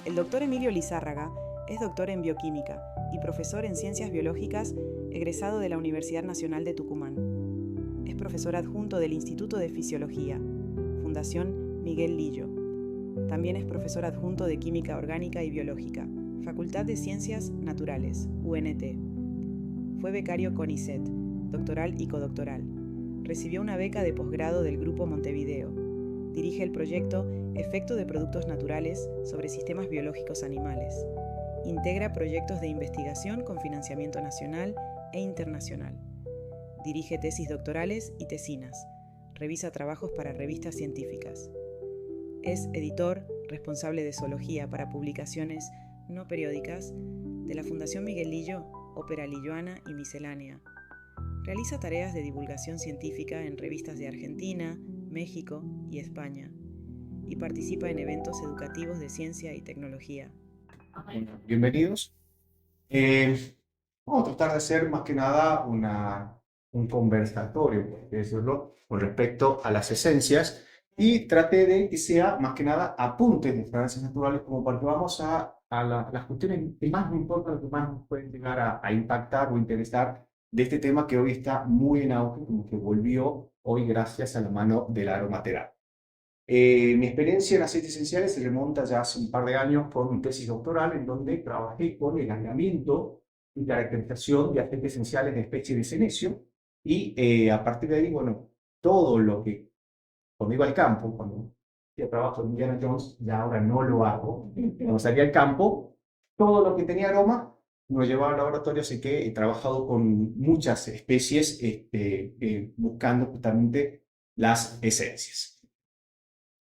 El doctor Emilio Lizárraga es doctor en bioquímica y profesor en ciencias biológicas egresado de la Universidad Nacional de Tucumán. Es profesor adjunto del Instituto de Fisiología, Fundación Miguel Lillo. También es profesor adjunto de Química Orgánica y Biológica, Facultad de Ciencias Naturales, UNT. Fue becario CONICET, doctoral y codoctoral. Recibió una beca de posgrado del Grupo Montevideo. Dirige el proyecto Efecto de Productos Naturales sobre Sistemas Biológicos Animales. Integra proyectos de investigación con financiamiento nacional e internacional. Dirige tesis doctorales y tesinas. Revisa trabajos para revistas científicas. Es editor, responsable de zoología para publicaciones no periódicas de la Fundación Miguel Lillo, Ópera Lilloana y Miscelánea. Realiza tareas de divulgación científica en revistas de Argentina, México y España, y participa en eventos educativos de ciencia y tecnología. Bienvenidos. Vamos a tratar de hacer más que nada un conversatorio, por así decirlo, con respecto a las esencias, y traté de que sea más que nada apuntes de fragancias naturales, como para que vamos a las cuestiones que más nos importan, lo que más nos pueden llegar a impactar o interesar de este tema que hoy está muy en auge, como que volvió hoy gracias a la mano de la aromaterapia. Mi experiencia en aceites esenciales se remonta ya hace un par de años con mi tesis doctoral, en donde trabajé con el aislamiento y caracterización de aceites esenciales de especies de senecio, y a partir de ahí, bueno, todo lo que, cuando iba al campo, cuando hacía trabajo en Indiana Jones, ya ahora no lo hago, cuando salía al campo, todo lo que tenía aroma lo llevaba al laboratorio, así que he trabajado con muchas especies buscando justamente las esencias.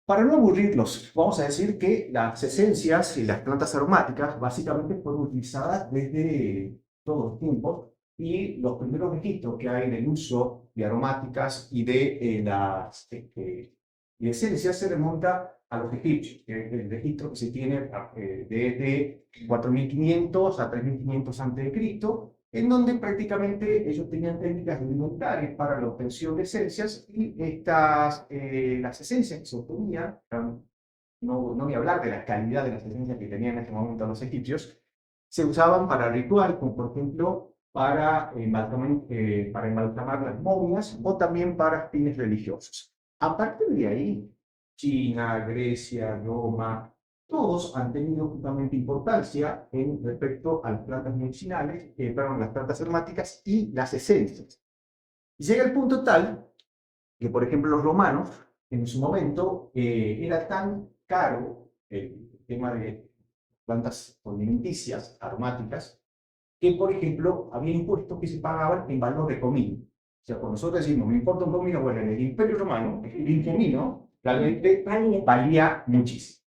Para no aburrirlos, vamos a decir que las esencias y las plantas aromáticas básicamente fueron utilizadas desde todos los tiempos, y los primeros registros que hay del uso de aromáticas y de las esencias se remonta a los egipcios, que es el registro que se tiene desde 4500 a 3500 a.C., en donde prácticamente ellos tenían técnicas rudimentarias para la obtención de esencias, y las esencias que se obtenían, no voy a hablar de la calidad de las esencias que tenían en ese momento los egipcios, se usaban para ritual, como por ejemplo para embalsamar las momias, o también para fines religiosos. A partir de ahí, China, Grecia, Roma, todos han tenido justamente importancia en respecto a las plantas medicinales, las plantas aromáticas y las esencias. Y llega el punto tal que, por ejemplo, los romanos, en su momento, era tan caro el tema de plantas alimenticias aromáticas, que, por ejemplo, había impuestos que se pagaban en valor de comino. O sea, cuando nosotros decimos, me importa un comino, bueno, en el Imperio Romano, el comino realmente valía muchísimo.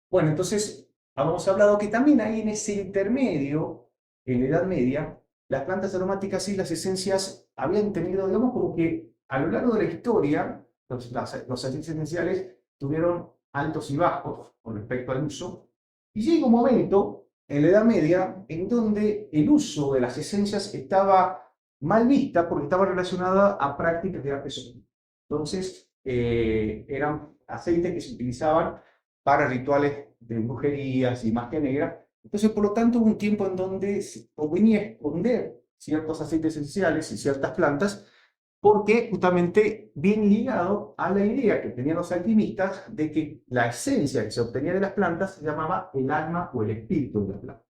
Bueno, entonces, habíamos hablado que también ahí en ese intermedio, en la Edad Media, las plantas aromáticas y las esencias habían tenido, digamos, como que a lo largo de la historia, los aceites esenciales tuvieron altos y bajos con respecto al uso, y llega un momento en la Edad Media en donde el uso de las esencias estaba mal vista porque estaba relacionada a prácticas de arte sofisticado. Entonces, eran aceites que se utilizaban para rituales de brujerías y magia negra. Entonces, por lo tanto, hubo un tiempo en donde se convenía esconder ciertos aceites esenciales y ciertas plantas, porque justamente bien ligado a la idea que tenían los alquimistas de que la esencia que se obtenía de las plantas se llamaba el alma o el espíritu de la planta.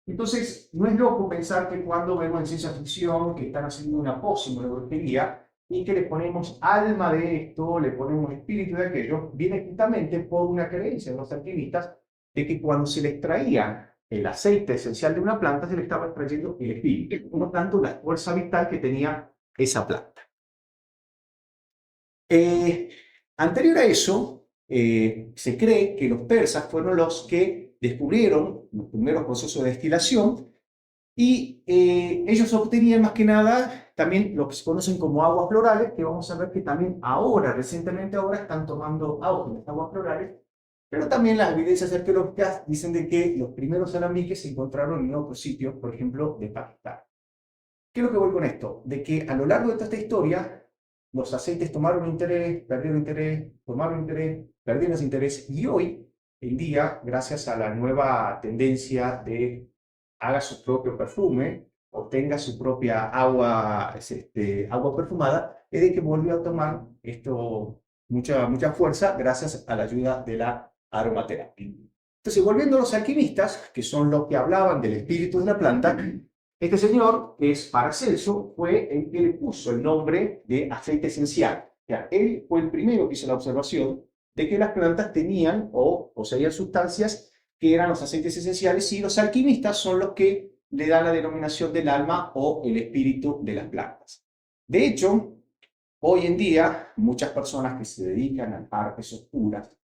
Entonces, no es loco pensar que cuando vemos en ciencia ficción que están haciendo una pócima de brujería y que le ponemos alma de esto, le ponemos espíritu de aquello, viene justamente por una creencia de los alquimistas de que cuando se le extraía el aceite esencial de una planta, se le estaba extrayendo el espíritu, por lo tanto, la fuerza vital que tenía esa planta. Anterior a eso, se cree que los persas fueron los que descubrieron los primeros procesos de destilación, y ellos obtenían más que nada también lo que se conocen como aguas florales, que vamos a ver que también ahora, recientemente ahora, están tomando auge las aguas florales, pero también las evidencias arqueológicas dicen de que los primeros alambiques se encontraron en otros sitios, por ejemplo, de Pakistán. ¿Qué es lo que voy con esto? De que a lo largo de toda esta historia, los aceites tomaron interés, perdieron interés, tomaron interés, perdieron interés, y hoy en día, gracias a la nueva tendencia de haga su propio perfume, obtenga su propia agua, agua perfumada, es de que volvió a tomar esto mucha fuerza gracias a la ayuda de la aromaterapia. Entonces, volviendo a los alquimistas, que son los que hablaban del espíritu de la planta, este señor, que es Paracelso, fue el que le puso el nombre de aceite esencial. O sea, él fue el primero que hizo la observación de que las plantas tenían o poseían sustancias que eran los aceites esenciales, y los alquimistas son los que le dan la denominación del alma o el espíritu de las plantas. De hecho, hoy en día, muchas personas que se dedican a las artes oscuras,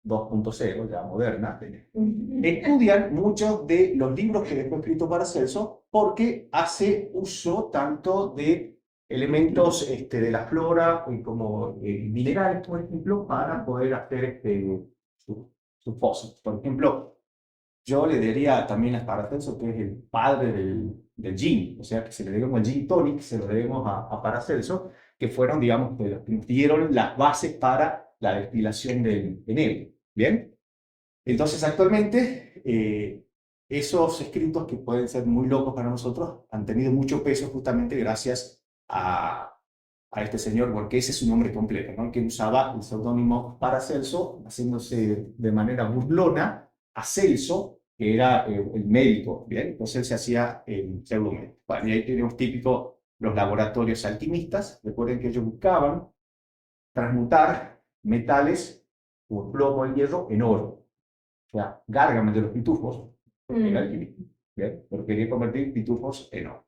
2.0, ya moderna, estudian muchos de los libros que dejó escrito Paracelso, porque hace uso tanto de elementos de la flora como minerales, por ejemplo, para poder hacer sus fósiles. Por ejemplo, yo le diría también a Paracelso que es el padre del gin, o sea, que se le debemos al gin tonic, se lo debemos a Paracelso, que fueron, digamos, los que dieron las bases para la destilación del enebro. ¿Bien? Entonces, actualmente, esos escritos, que pueden ser muy locos para nosotros, han tenido mucho peso justamente gracias a este señor, porque ese es su nombre completo, ¿no? Que usaba el seudónimo Paracelso, haciéndose de manera burlona a Celso, que era el médico, ¿bien? Entonces él se hacía el pseudomédico. Bueno, y ahí tenemos típico los laboratorios alquimistas. Recuerden que ellos buscaban transmutar metales como el plomo, el hierro, en oro. O sea, Gárgame de los pitufos, era alquimista, ¿bien? Pero quería convertir pitufos en oro.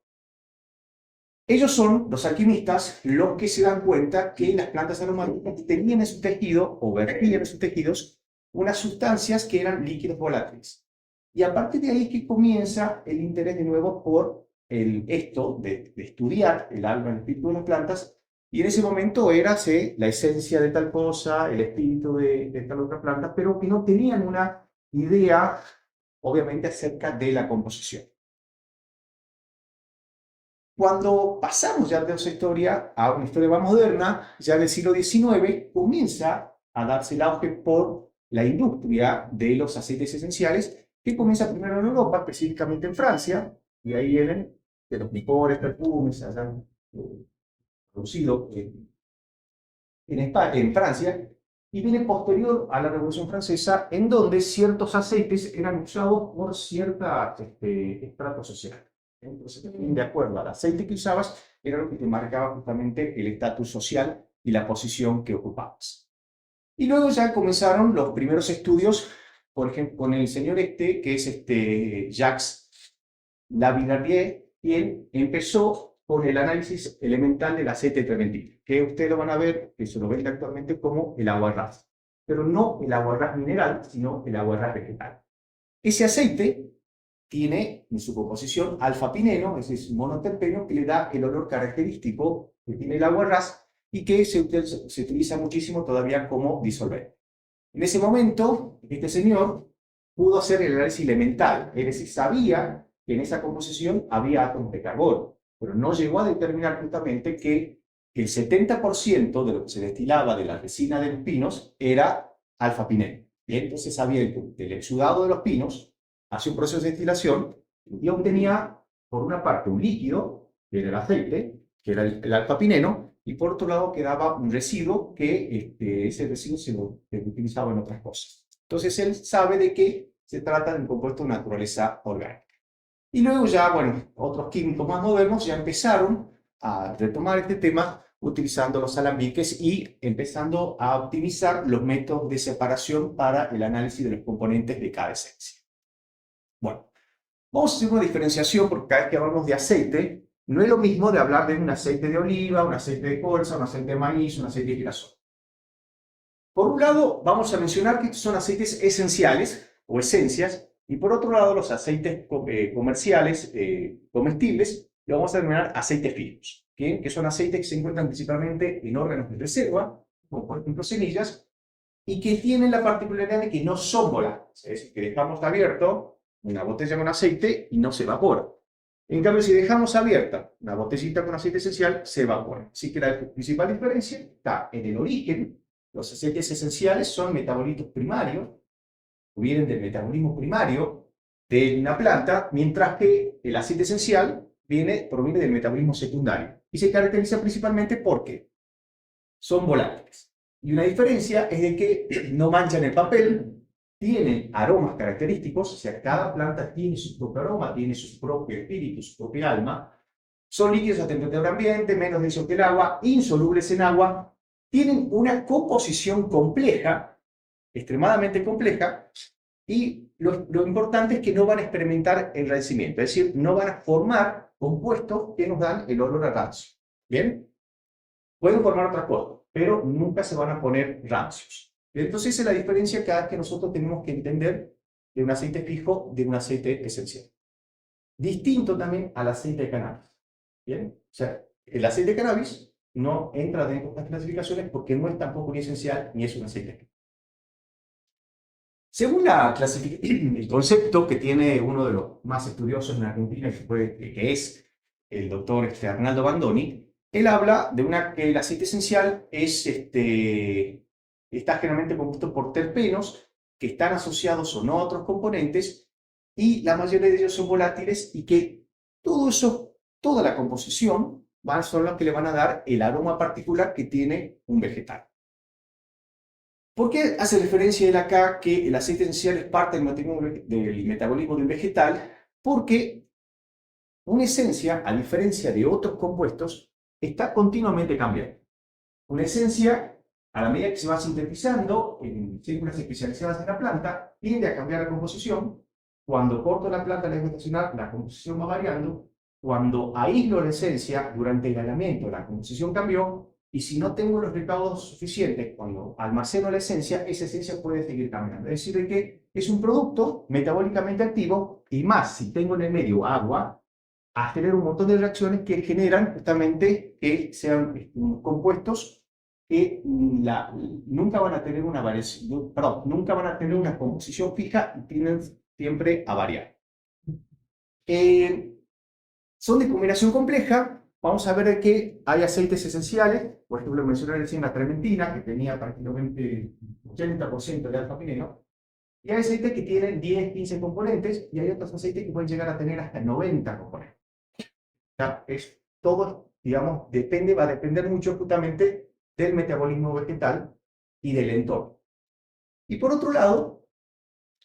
Ellos son, los alquimistas, los que se dan cuenta que las plantas aromáticas tenían en su tejido, o vertían en sus tejidos, unas sustancias que eran líquidos volátiles. Y a partir de ahí es que comienza el interés de nuevo por esto de estudiar el alma, el espíritu de las plantas. Y en ese momento era la esencia de tal cosa, el espíritu de tal otra planta, pero que no tenían una idea, obviamente, acerca de la composición. Cuando pasamos ya de esa historia a una historia más moderna, ya del siglo XIX, comienza a darse el auge por la industria de los aceites esenciales, que comienza primero en Europa, específicamente en Francia, y ahí vienen de los mejores perfumes se hayan producido en Francia, y viene posterior a la Revolución Francesa, en donde ciertos aceites eran usados por cierta estrato social. Entonces, de acuerdo al aceite que usabas, era lo que te marcaba justamente el estatus social y la posición que ocupabas. Y luego ya comenzaron los primeros estudios, por ejemplo, con el señor que es Jacques Labillardière, y él empezó con el análisis elemental del aceite trementina, que ustedes lo van a ver, que se lo ven actualmente como el aguarrás, pero no el aguarrás mineral, sino el aguarrás vegetal. Ese aceite tiene en su composición alfa-pineno, ese es un monoterpeno que le da el olor característico que tiene el aguarrás y que se utiliza muchísimo todavía como disolvente. En ese momento, este señor pudo hacer el análisis elemental, es decir, sabía que en esa composición había átomos de carbono, pero no llegó a determinar justamente que el 70% de lo que se destilaba de la resina de los pinos era alfa-pineno. Y entonces sabía del exudado de los pinos, hacía un proceso de destilación y obtenía, por una parte, un líquido, que era el aceite, que era el alfa-pineno, y por otro lado quedaba un residuo que ese residuo se lo utilizaba en otras cosas. Entonces él sabe de que se trata de un compuesto de naturaleza orgánica. Y luego ya, bueno, otros químicos más modernos ya empezaron a retomar este tema utilizando los alambiques y empezando a optimizar los métodos de separación para el análisis de los componentes de cada esencia. Bueno, vamos a hacer una diferenciación porque cada vez que hablamos de aceite, no es lo mismo de hablar de un aceite de oliva, un aceite de colza, un aceite de maíz, un aceite de girasol. Por un lado, vamos a mencionar que son aceites esenciales o esencias, y por otro lado, los aceites comerciales, comestibles, lo vamos a denominar aceites finos, que son aceites que se encuentran principalmente en órganos de reserva, como por ejemplo semillas, y que tienen la particularidad de que no son volátiles, es decir, que dejamos abierto una botella con aceite y no se evapora. En cambio, si dejamos abierta una botellita con aceite esencial, se evapora. Así que la principal diferencia está en el origen. Los aceites esenciales son metabolitos primarios, vienen del metabolismo primario de una planta, mientras que el aceite esencial proviene del metabolismo secundario. Y se caracteriza principalmente porque son volátiles. Y una diferencia es de que no manchan el papel, tienen aromas característicos, o sea, cada planta tiene su propio aroma, tiene su propio espíritu, su propia alma. Son líquidos a temperatura ambiente, menos densos que el agua, insolubles en agua, tienen una composición compleja, extremadamente compleja, y lo importante es que no van a experimentar enrarecimiento, es decir, no van a formar compuestos que nos dan el olor a rancio. ¿Bien? Pueden formar otras cosas, pero nunca se van a poner rancios. Entonces, esa es la diferencia cada vez que nosotros tenemos que entender de un aceite fijo de un aceite esencial. Distinto también al aceite de cannabis. ¿Bien? O sea, el aceite de cannabis no entra dentro de estas clasificaciones porque no es tampoco ni esencial ni es un aceite fijo. Según el concepto que tiene uno de los más estudiosos en Argentina, que es el doctor Arnaldo Bandoni, él habla de que el aceite esencial está generalmente compuesto por terpenos que están asociados o no a otros componentes y la mayoría de ellos son volátiles y que todo eso, toda la composición son los que le van a dar el aroma particular que tiene un vegetal. ¿Por qué hace referencia él acá que el aceite esencial es parte del metabolismo de un vegetal? Porque una esencia, a diferencia de otros compuestos, está continuamente cambiando. Una esencia, a la medida que se va sintetizando en células especializadas en la planta, tiende a cambiar la composición. Cuando corto la planta vegetacional, la composición va variando. Cuando aíslo la esencia, durante el aislamiento, la composición cambió. Y si no tengo los recaudos suficientes, cuando almaceno la esencia, esa esencia puede seguir cambiando. Es decir, que es un producto metabólicamente activo y más, si tengo en el medio agua, acelera un montón de reacciones que generan justamente que sean compuestos que nunca van a tener una variación, perdón, nunca van a tener una composición fija y tienden siempre a variar. Son de combinación compleja. Vamos a ver que hay aceites esenciales, por ejemplo, mencioné recién la trementina, que tenía prácticamente 80% de alfa-pineno, y hay aceites que tienen 10, 15 componentes, y hay otros aceites que pueden llegar a tener hasta 90 componentes. O sea, todo, digamos, va a depender mucho justamente del metabolismo vegetal y del entorno. Y por otro lado,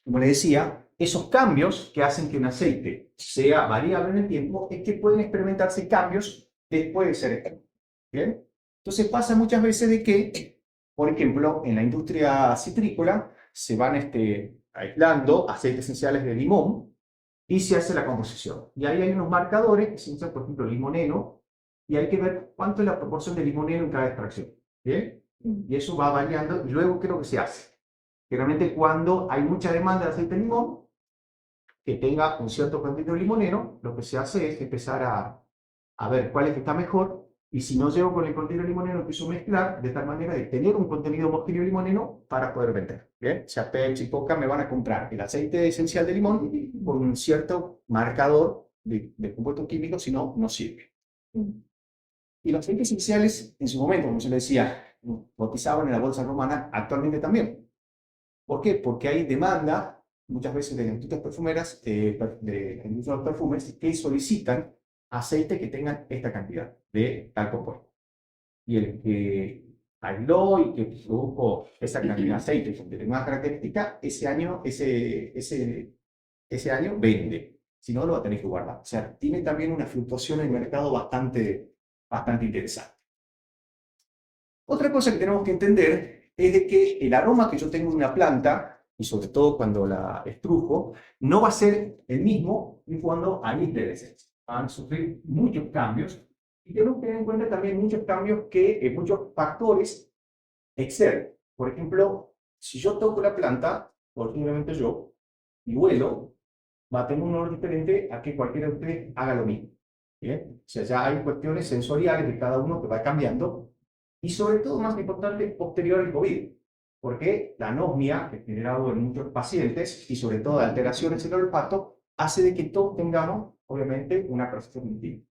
como les decía, esos cambios que hacen que un aceite sea variable en el tiempo es que pueden experimentarse cambios después de ser extraído. ¿Bien? Entonces pasa muchas veces de que, por ejemplo, en la industria citrícola se van aislando aceites esenciales de limón y se hace la composición. Y ahí hay unos marcadores que se usan, por ejemplo, limoneno, y hay que ver cuánto es la proporción de limoneno en cada extracción. ¿Bien? Y eso va variando, y luego, ¿qué es lo que se hace? Generalmente cuando hay mucha demanda de aceite de limón, que tenga un cierto contenido limoneno, lo que se hace es empezar a ver cuál es que está mejor, y si no llego con el contenido limoneno, empiezo a mezclar de tal manera de tener un contenido homogéneo limoneno para poder vender. ¿Bien? O sea, Pepsi y Coca me van a comprar el aceite esencial de limón con un cierto marcador de compuestos químicos, si no, no sirve. Y los aceites esenciales, en su momento, como se le decía, cotizaban en la bolsa romana, actualmente también. ¿Por qué? Porque hay demanda, muchas veces de las industrias perfumeras, de la industria de los perfumes, que solicitan aceites que tengan esta cantidad de tal compuesto. Y el que aisló y que produjo esa cantidad de aceite con determinada característica, ese año vende. Si no, lo va a tener que guardar. O sea, tiene también una fluctuación en el mercado bastante interesante. Otra cosa que tenemos que entender es de que el aroma que yo tengo de una planta, y sobre todo cuando la estrujo, no va a ser el mismo que cuando aísle la esencia. Van a sufrir muchos cambios, y tenemos que tener en cuenta también muchos cambios muchos factores externos. Por ejemplo, si yo toco la planta, por simplemente yo, y huelo, va a tener un olor diferente a que cualquiera de ustedes haga lo mismo. ¿Bien? O sea, ya hay cuestiones sensoriales de cada uno que va cambiando, y sobre todo, más importante, posterior al COVID, porque la anosmia que ha generado en muchos pacientes, y sobre todo alteraciones en el olfato, hace de que todos tengamos, obviamente, una percepción distinta.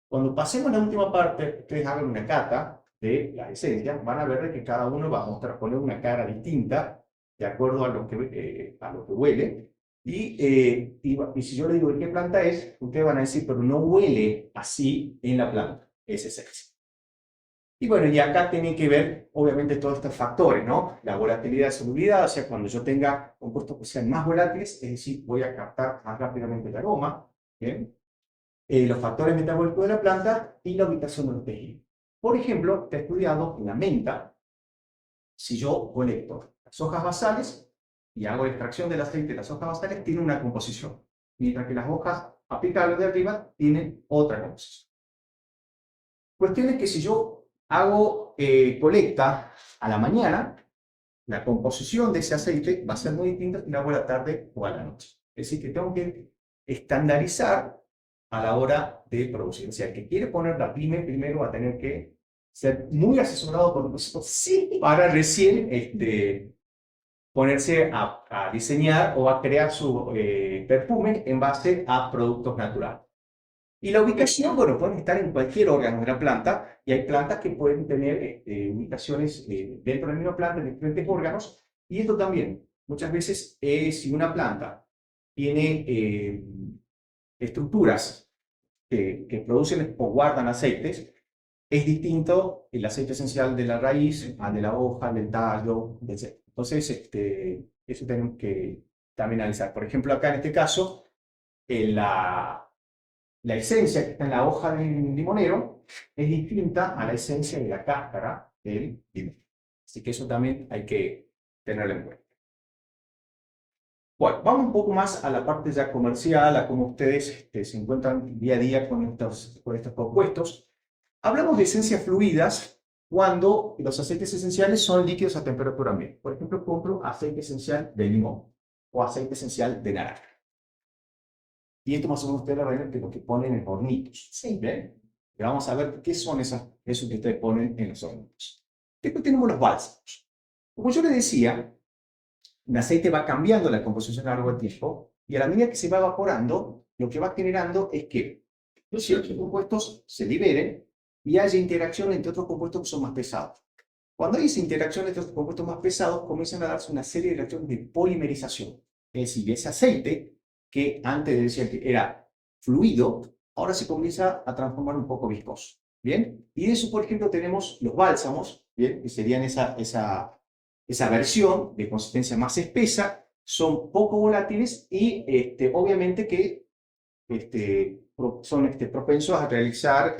Cuando pasemos a la última parte, ustedes hagan una cata de la esencia, van a ver de que cada uno va a mostrar, poner una cara distinta de acuerdo a lo que huele. Y si yo le digo de qué planta es, ustedes van a decir, pero no huele así en la planta, es esencia. Y bueno, y acá tienen que ver, obviamente, todos estos factores, ¿no? La volatilidad de solubilidad, o sea, cuando yo tenga compuestos que sean más volátiles, es decir, voy a captar más rápidamente el aroma, ¿bien? Los factores metabólicos de la planta y la ubicación de los tejidos. Por ejemplo, está estudiado en la menta, si yo conecto las hojas basales y hago extracción del aceite de las hojas basales, tiene una composición, mientras que las hojas aplicables de arriba tienen otra composición. Cuestión es que si yo hago colecta a la mañana, la composición de ese aceite va a ser muy distinta si la hago a la tarde o a la noche. Es decir, que tengo que estandarizar a la hora de producir. O sea, el que quiere poner la pyme primero va a tener que ser muy asesorado por nosotros para recién ponerse a diseñar o a crear su perfume en base a productos naturales. Y la ubicación, bueno, pueden estar en cualquier órgano de la planta, y hay plantas que pueden tener ubicaciones dentro de la misma planta, en diferentes órganos, y esto también, muchas veces, si una planta tiene estructuras que producen o guardan aceites, es distinto el aceite esencial de la raíz al de la hoja, del tallo, etc. Entonces, eso tenemos que también analizar. Por ejemplo, acá en este caso, la esencia que está en la hoja del limonero es distinta a la esencia de la cáscara del limón. Así que eso también hay que tenerlo en cuenta. Bueno, vamos un poco más a la parte ya comercial, a cómo ustedes se encuentran día a día con estos compuestos. Hablamos de esencias fluidas cuando los aceites esenciales son líquidos a temperatura ambiente. Por ejemplo, compro aceite esencial de limón o aceite esencial de naranja. Y esto más o menos ustedes lo ven que lo que ponen en hornitos. Sí. ¿Bien? Y vamos a ver qué son eso que ustedes ponen en los hornitos. Después tenemos los bálsamos. Como yo les decía, el aceite va cambiando la composición a lo largo del tiempo, y a la medida que se va evaporando, lo que va generando es que ciertos compuestos se liberen y haya interacción entre otros compuestos que son más pesados. Cuando hay esa interacción entre otros compuestos más pesados, comienzan a darse una serie de reacciones de polimerización. Es decir, ese aceite que antes decía que era fluido, ahora se comienza a transformar un poco viscoso. ¿Bien? Y de eso, por ejemplo, tenemos los bálsamos, ¿bien? Que serían esa versión de consistencia más espesa, son poco volátiles y obviamente que son propensos a realizar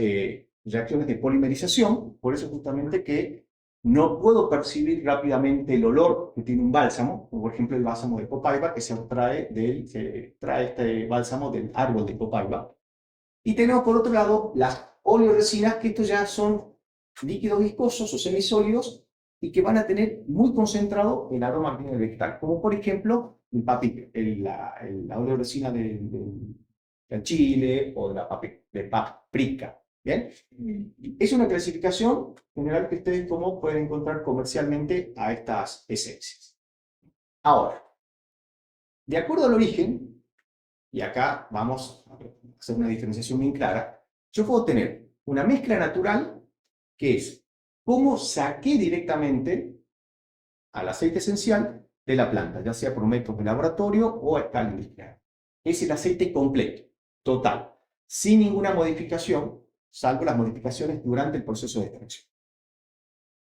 reacciones de polimerización. Por eso justamente que no puedo percibir rápidamente el olor que tiene un bálsamo, como por ejemplo el bálsamo de copaiba, que se trae este bálsamo del árbol de copaiba. Y tenemos por otro lado las oleoresinas, que estos ya son líquidos viscosos o semisólidos y que van a tener muy concentrado el aroma del vegetal, como por ejemplo la oleoresina del chile o de paprika. ¿Bien? Es una clasificación general que ustedes como pueden encontrar comercialmente a estas esencias. Ahora, de acuerdo al origen, y acá vamos a hacer una diferenciación bien clara, yo puedo tener una mezcla natural que es cómo saqué directamente al aceite esencial de la planta, ya sea por métodos de laboratorio o a escala industrial. Es el aceite completo, total, sin ninguna modificación, salvo las modificaciones durante el proceso de extracción.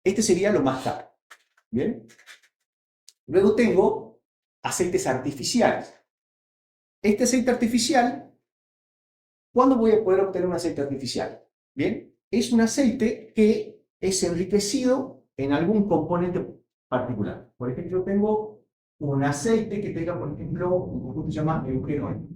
Este sería lo más caro. ¿Bien? Luego tengo aceites artificiales. Este aceite artificial, ¿cuándo voy a poder obtener un aceite artificial? Bien, es un aceite que es enriquecido en algún componente particular. Por ejemplo, yo tengo un aceite que tenga, por ejemplo, un compuesto que se llama eugenol.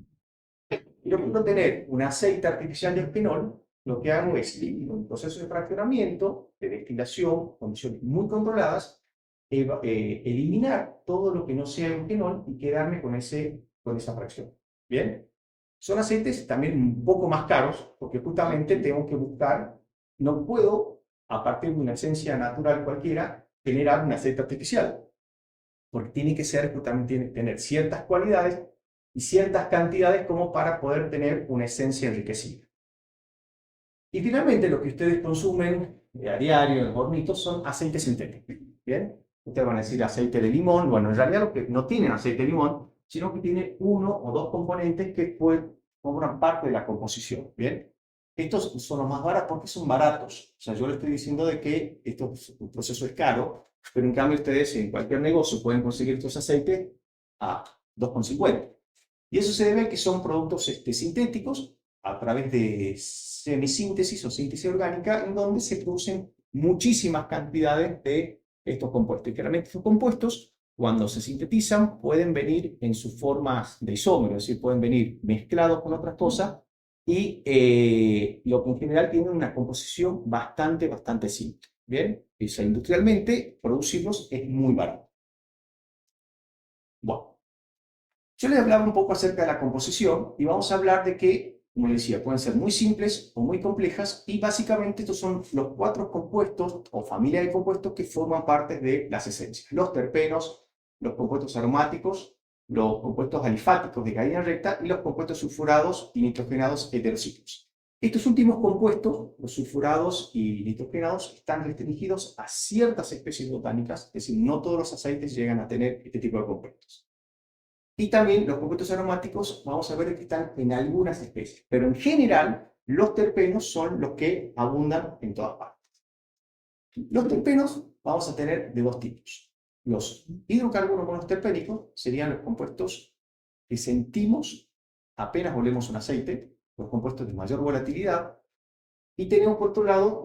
Y yo puedo tener un aceite artificial de eugenol. Lo que hago es, en un proceso de fraccionamiento, de destilación, condiciones muy controladas, eliminar todo lo que no sea eugenol y quedarme con esa fracción. ¿Bien? Son aceites también un poco más caros, porque justamente tengo que buscar, no puedo, a partir de una esencia natural cualquiera, generar un aceite artificial, porque tiene que ser, justamente, tener ciertas cualidades y ciertas cantidades como para poder tener una esencia enriquecida. Y finalmente, lo que ustedes consumen a diario en hornitos son aceites sintéticos. ¿Bien? Ustedes van a decir aceite de limón. Bueno, en realidad lo que no tienen aceite de limón, sino que tiene uno o dos componentes que forman parte de la composición. ¿Bien? Estos son los más baratos porque son baratos. O sea, yo les estoy diciendo de que un proceso es caro, pero en cambio ustedes en cualquier negocio pueden conseguir estos aceites a 2,50. Y eso se debe a que son productos sintéticos a través de semisíntesis o síntesis orgánica, en donde se producen muchísimas cantidades de estos compuestos. Y claramente estos compuestos, cuando se sintetizan, pueden venir en sus formas de isómero, es decir, pueden venir mezclados con otras cosas y lo que en general tienen una composición bastante simple. Bien, o sea, industrialmente producirlos es muy barato. Bueno, yo les hablaba un poco acerca de la composición y vamos a hablar de que, como les decía, pueden ser muy simples o muy complejas y básicamente estos son los 4 compuestos o familia de compuestos que forman parte de las esencias. Los terpenos, los compuestos aromáticos, los compuestos alifáticos de cadena recta y los compuestos sulfurados y nitrogenados heterociclos. Estos últimos compuestos, los sulfurados y nitrogenados, están restringidos a ciertas especies botánicas, es decir, no todos los aceites llegan a tener este tipo de compuestos. Y también los compuestos aromáticos, vamos a ver que están en algunas especies, pero en general los terpenos son los que abundan en todas partes. Los terpenos vamos a tener de 2 tipos. Los hidrocarburos monoterpénicos serían los compuestos que sentimos apenas olemos un aceite, los compuestos de mayor volatilidad, y tenemos por otro lado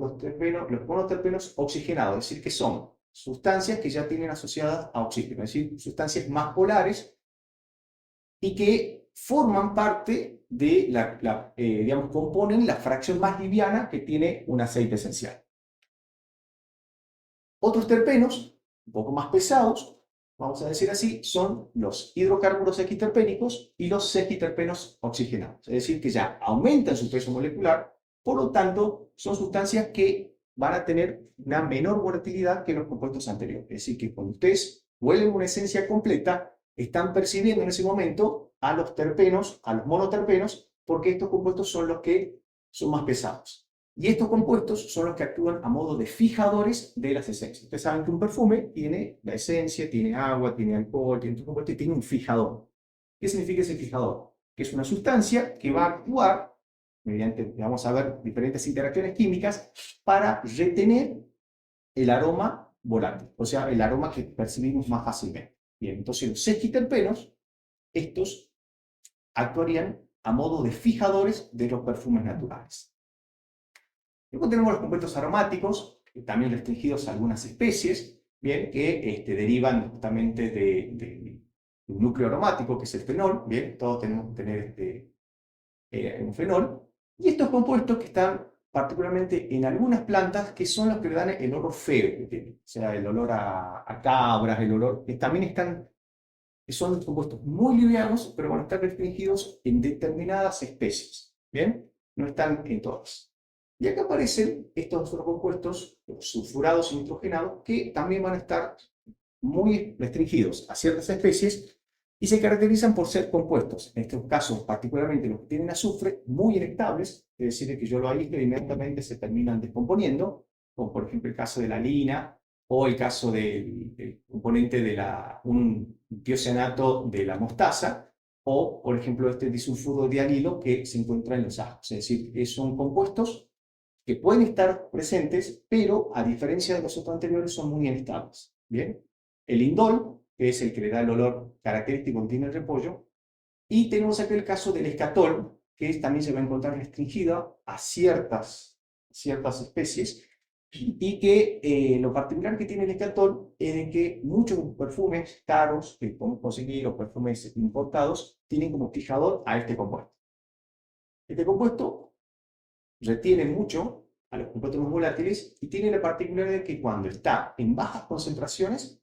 los monoterpenos oxigenados, es decir, que son sustancias que ya tienen asociadas a oxígeno, es decir, sustancias más polares y que forman parte de digamos, componen la fracción más liviana que tiene un aceite esencial. Otros terpenos, un poco más pesados, vamos a decir así, son los hidrocarburos equiterpénicos y los sesquiterpenos oxigenados. Es decir, que ya aumentan su peso molecular, por lo tanto, son sustancias que van a tener una menor volatilidad que los compuestos anteriores. Es decir, que cuando ustedes huelen una esencia completa, están percibiendo en ese momento a los terpenos, a los monoterpenos, porque estos compuestos son los que son más pesados. Y estos compuestos son los que actúan a modo de fijadores de las esencias. Ustedes saben que un perfume tiene la esencia, tiene agua, tiene alcohol, tiene otro compuesto y tiene un fijador. ¿Qué significa ese fijador? Que es una sustancia que va a actuar mediante, vamos a ver, diferentes interacciones químicas para retener el aroma volátil, o sea, el aroma que percibimos más fácilmente. Bien, entonces los sesquiterpenos, estos actuarían a modo de fijadores de los perfumes naturales. Luego tenemos los compuestos aromáticos, también restringidos a algunas especies, bien, que derivan justamente de un núcleo aromático, que es el fenol, bien, todos tenemos que tener un fenol, y estos compuestos que están particularmente en algunas plantas, que son los que le dan el olor feo que tienen, o sea, el olor a cabras, el olor, que también son compuestos muy livianos, pero van a estar restringidos en determinadas especies, bien, no están en todas. Y acá aparecen estos otros compuestos, los sulfurados y nitrogenados, que también van a estar muy restringidos a ciertas especies y se caracterizan por ser compuestos, en estos casos particularmente los que tienen azufre, muy inestables, es decir, que yo lo aíslo y inmediatamente se terminan descomponiendo, como por ejemplo el caso de la lina o el caso del componente de un tiocianato de la mostaza, o por ejemplo este disulfuro de anilo que se encuentra en los ajos. Es decir, son compuestos que pueden estar presentes, pero a diferencia de los otros anteriores son muy inestables. ¿Bien? El indol, que es el que le da el olor característico que tiene el repollo, y tenemos aquí el caso del escatol, que también se va a encontrar restringido a ciertas especies, y que lo particular que tiene el escatol es de que muchos perfumes caros que podemos conseguir, los perfumes importados, tienen como fijador a este compuesto. Este compuesto retiene mucho a los compuestos volátiles y tiene la particularidad de que cuando está en bajas concentraciones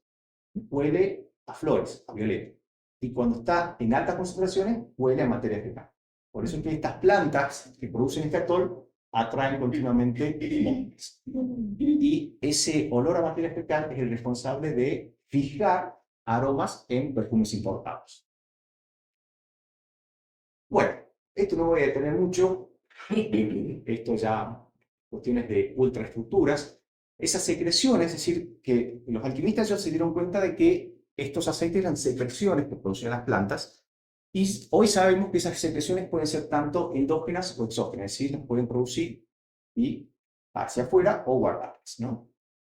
huele a flores, a violeta, y cuando está en altas concentraciones huele a materia fecal. Por eso es que estas plantas que producen escatol atraen continuamente moscas. Y ese olor a materia fecal es el responsable de fijar aromas en perfumes importados. Bueno, esto no voy a detener mucho. Esto ya cuestiones de ultraestructuras. Esas secreciones, es decir, que los alquimistas ya se dieron cuenta de que estos aceites eran secreciones que producían las plantas, y hoy sabemos que esas secreciones pueden ser tanto endógenas o exógenas, es decir, las pueden producir y hacia afuera o guardarlas, ¿no?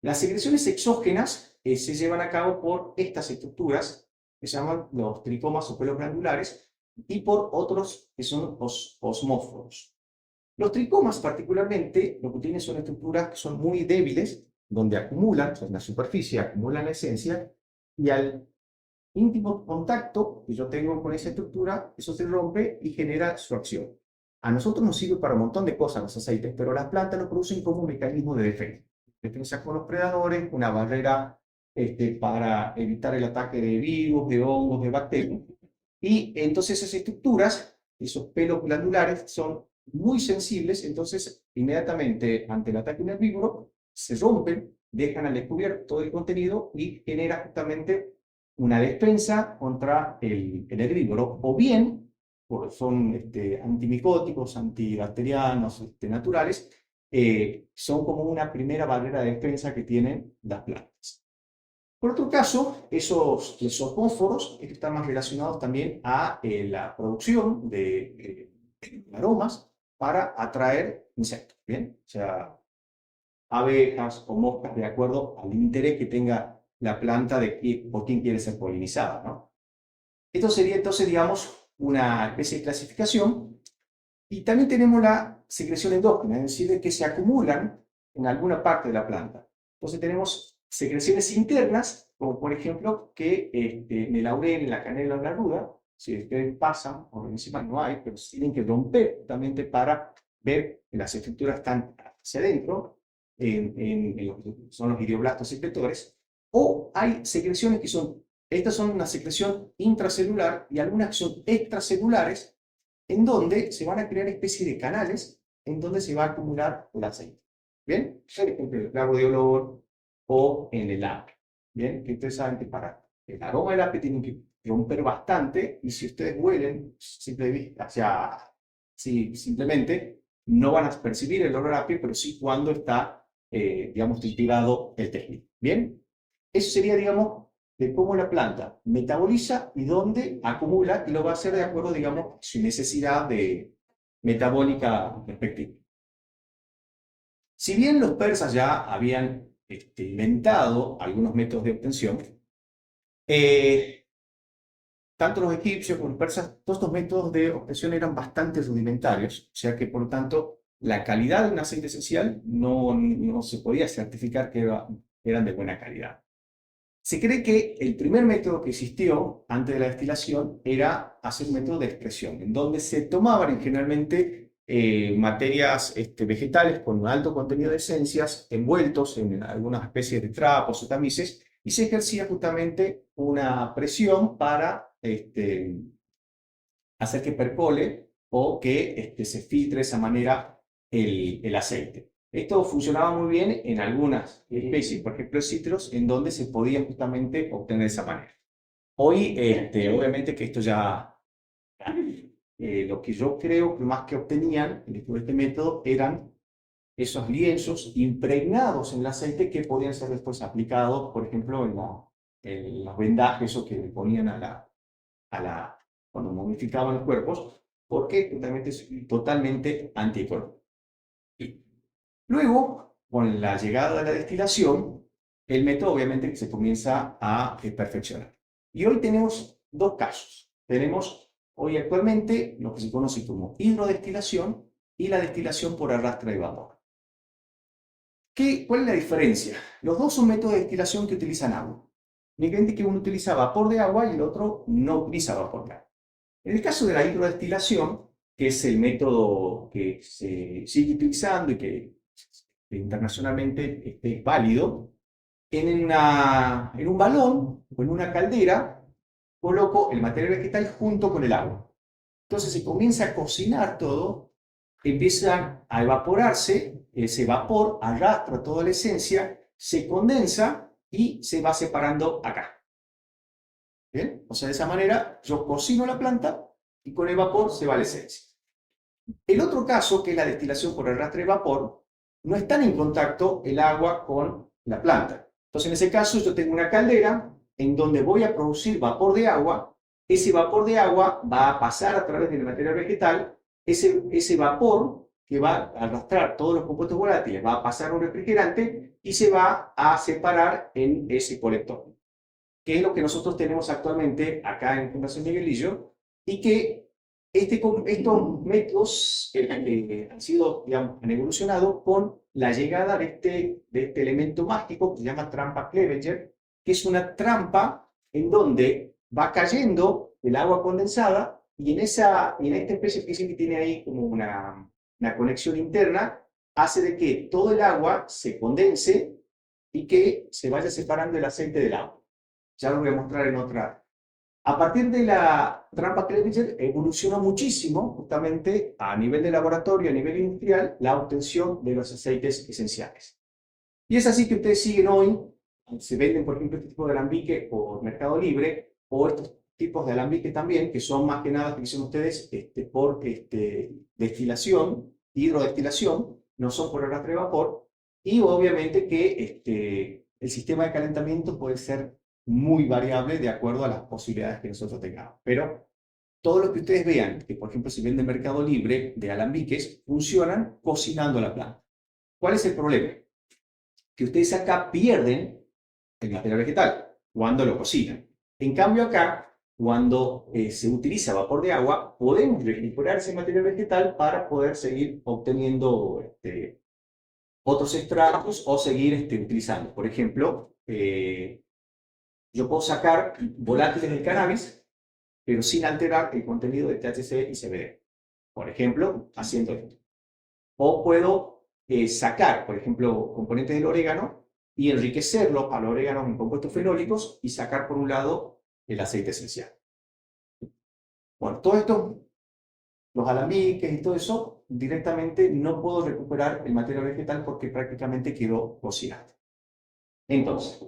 Las secreciones exógenas se llevan a cabo por estas estructuras que se llaman los tricomas o pelos glandulares, y por otros que son los osmóforos. Los tricomas particularmente lo que tienen son estructuras que son muy débiles, donde acumulan, o sea, en la superficie acumulan la esencia, y al íntimo contacto que yo tengo con esa estructura, eso se rompe y genera su acción. A nosotros nos sirve para un montón de cosas los aceites, pero las plantas lo producen como un mecanismo de defensa. Defensa con los predadores, una barrera para evitar el ataque de virus, de hongos, de bacterias. Y entonces esas estructuras, esos pelos glandulares, son muy sensibles, entonces inmediatamente ante el ataque herbívoro se rompen, dejan al descubierto todo el contenido y genera justamente una defensa contra el herbívoro, o bien son antimicóticos, antibacterianos, naturales, son como una primera barrera de defensa que tienen las plantas. Por otro caso, esos fósforos están más relacionados también a la producción de aromas para atraer insectos, ¿bien? O sea, abejas o moscas de acuerdo al interés que tenga la planta por quién quiere ser polinizada, ¿no? Esto sería entonces, digamos, una especie de clasificación. Y también tenemos la secreción endógena, es decir, que se acumulan en alguna parte de la planta. Entonces tenemos secreciones internas, como por ejemplo que en el laurel, en la canela o en la ruda, si ustedes pasan, por encima no hay, pero tienen que romper justamente para ver que las estructuras están hacia adentro, en lo que son los ideoblastos secretores, o hay secreciones que son, estas son una secreción intracelular y algunas que son extracelulares, en donde se van a crear especies de canales en donde se va a acumular el aceite. ¿Bien? Por ejemplo, el clavo de olor o en el apio. ¿Bien? Que ustedes saben que para el aroma del apio tienen que romper bastante, y si ustedes huelen simplemente, o sea, si, simplemente no van a percibir el olor a apio, pero sí cuando está, digamos, triturado el tejido. ¿Bien? Eso sería, digamos, de cómo la planta metaboliza y dónde acumula, y lo va a hacer de acuerdo, digamos, a su necesidad metabólica respectiva. Si bien los persas ya habían inventado algunos métodos de obtención, tanto los egipcios como los persas, todos estos métodos de obtención eran bastante rudimentarios, o sea que por lo tanto la calidad de un aceite esencial no se podía certificar que eran de buena calidad. Se cree que el primer método que existió antes de la destilación era hacer un método de expresión, en donde se tomaban generalmente materias vegetales con un alto contenido de esencias, envueltos en algunas especies de trapos o tamices, y se ejercía justamente una presión para hacer que percole o que se filtre de esa manera el aceite. Esto funcionaba muy bien en algunas especies, por ejemplo, cítricos, en donde se podía justamente obtener de esa manera. Hoy, obviamente que esto ya, lo que yo creo que más que obtenían por este método eran esos lienzos impregnados en el aceite que podían ser después aplicados, por ejemplo, en los vendajes o que le ponían cuando momificaban los cuerpos, porque es totalmente antiecológico. Luego, con la llegada de la destilación, el método obviamente se comienza a perfeccionar. Y hoy tenemos dos casos. Tenemos hoy actualmente lo que se conoce como hidrodestilación y la destilación por arrastre de vapor. ¿Cuál es la diferencia? Los dos son métodos de destilación que utilizan agua. Únicamente que uno utiliza vapor de agua y el otro no utiliza vapor de agua. En el caso de la hidrodestilación, que es el método que se sigue utilizando y que internacionalmente es válido, en un balón o en una caldera coloco el material vegetal junto con el agua. Entonces se comienza a cocinar todo, empieza a evaporarse, ese vapor arrastra toda la esencia, se condensa y se va separando acá. ¿Bien? O sea, de esa manera yo cocino la planta y con el vapor se va a la esencia. El otro caso, que es la destilación por arrastre de vapor, no están en contacto el agua con la planta. Entonces, en ese caso, yo tengo una caldera en donde voy a producir vapor de agua. Ese vapor de agua va a pasar a través del material vegetal. Ese vapor que va a arrastrar todos los compuestos volátiles va a pasar a un refrigerante y se va a separar en ese colector, que es lo que nosotros tenemos actualmente acá en Fundación Miguelillo, y que estos métodos han sido, digamos, han evolucionado con la llegada de este elemento mágico que se llama trampa Clevenger, que es una trampa en donde va cayendo el agua condensada y en esta especie que tiene ahí como una conexión interna, hace de que todo el agua se condense y que se vaya separando el aceite del agua. Ya lo voy a mostrar en otra. A partir de la trampa Clevenger evolucionó muchísimo, justamente a nivel de laboratorio, a nivel industrial, la obtención de los aceites esenciales. Y es así que ustedes siguen hoy, se venden por ejemplo este tipo de alambique por Mercado Libre, o estos tipos de alambiques también, que son más que nada, que dicen ustedes, por destilación, hidrodestilación, no son por arrastre de vapor, y obviamente que el sistema de calentamiento puede ser muy variable de acuerdo a las posibilidades que nosotros tengamos. Pero todo lo que ustedes vean, que por ejemplo se vende en Mercado Libre de alambiques, funcionan cocinando la planta. ¿Cuál es el problema? Que ustedes acá pierden el material vegetal cuando lo cocinan. En cambio acá, cuando se utiliza vapor de agua, podemos recuperar ese material vegetal para poder seguir obteniendo otros extractos o seguir utilizando. Por ejemplo, yo puedo sacar volátiles del cannabis, pero sin alterar el contenido de THC y CBD. Por ejemplo, haciendo esto. O puedo sacar, por ejemplo, componentes del orégano y enriquecerlo al orégano en compuestos fenólicos y sacar por un lado el aceite esencial. Bueno, todo esto, los alambiques y todo eso, directamente no puedo recuperar el material vegetal porque prácticamente quedó cocinado. Entonces,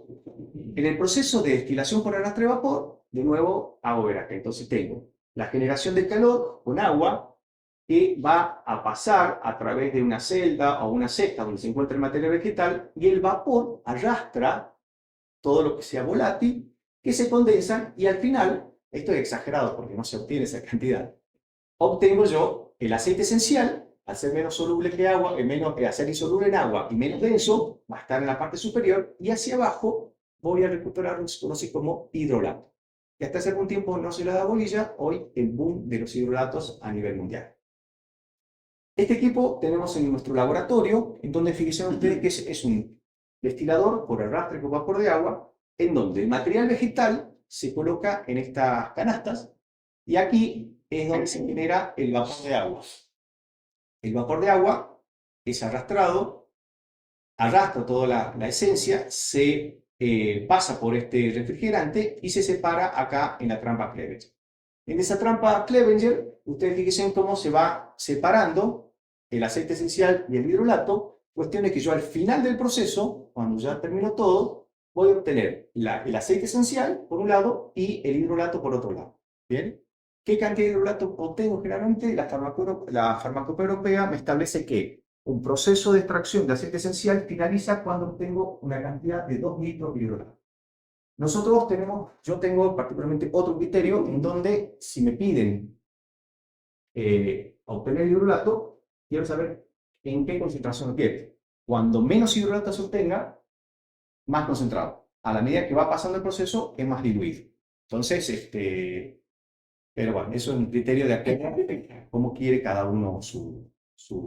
en el proceso de destilación por arrastre de vapor, de nuevo hago ver acá. Entonces tengo la generación de calor con agua que va a pasar a través de una celda o una cesta donde se encuentra el material vegetal y el vapor arrastra todo lo que sea volátil, que se condensan y al final, esto es exagerado porque no se obtiene esa cantidad, obtengo yo el aceite esencial. Al ser menos soluble que agua, al ser insoluble en agua y menos denso, va a estar en la parte superior y hacia abajo voy a recuperar lo que se conoce como hidrolato. Y hasta hace algún tiempo no se le da bolilla, hoy el boom de los hidrolatos a nivel mundial. Este equipo tenemos en nuestro laboratorio, en donde fíjense ustedes que es un destilador por arrastre con vapor de agua, en donde el material vegetal se coloca en estas canastas y aquí es donde se genera el vapor de agua. El vapor de agua es arrastrado, arrastra toda la esencia, se pasa por este refrigerante y se separa acá en la trampa Clevenger. En esa trampa Clevenger, ustedes fíjense cómo se va separando el aceite esencial y el hidrolato. Cuestión es que yo al final del proceso, cuando ya termino todo, voy a obtener el aceite esencial por un lado y el hidrolato por otro lado. ¿Bien? ¿Qué cantidad de hidrolato obtengo generalmente? La farmacopea europea me establece que un proceso de extracción de aceite esencial finaliza cuando obtengo una cantidad de 2 litros de hidrolato. Yo tengo particularmente otro criterio en donde si me piden obtener hidrolato, quiero saber en qué concentración lo quiero. Cuando menos hidrolato se obtenga, más concentrado. A la medida que va pasando el proceso, es más diluido. Entonces, pero bueno, eso es un criterio de cómo quiere cada uno su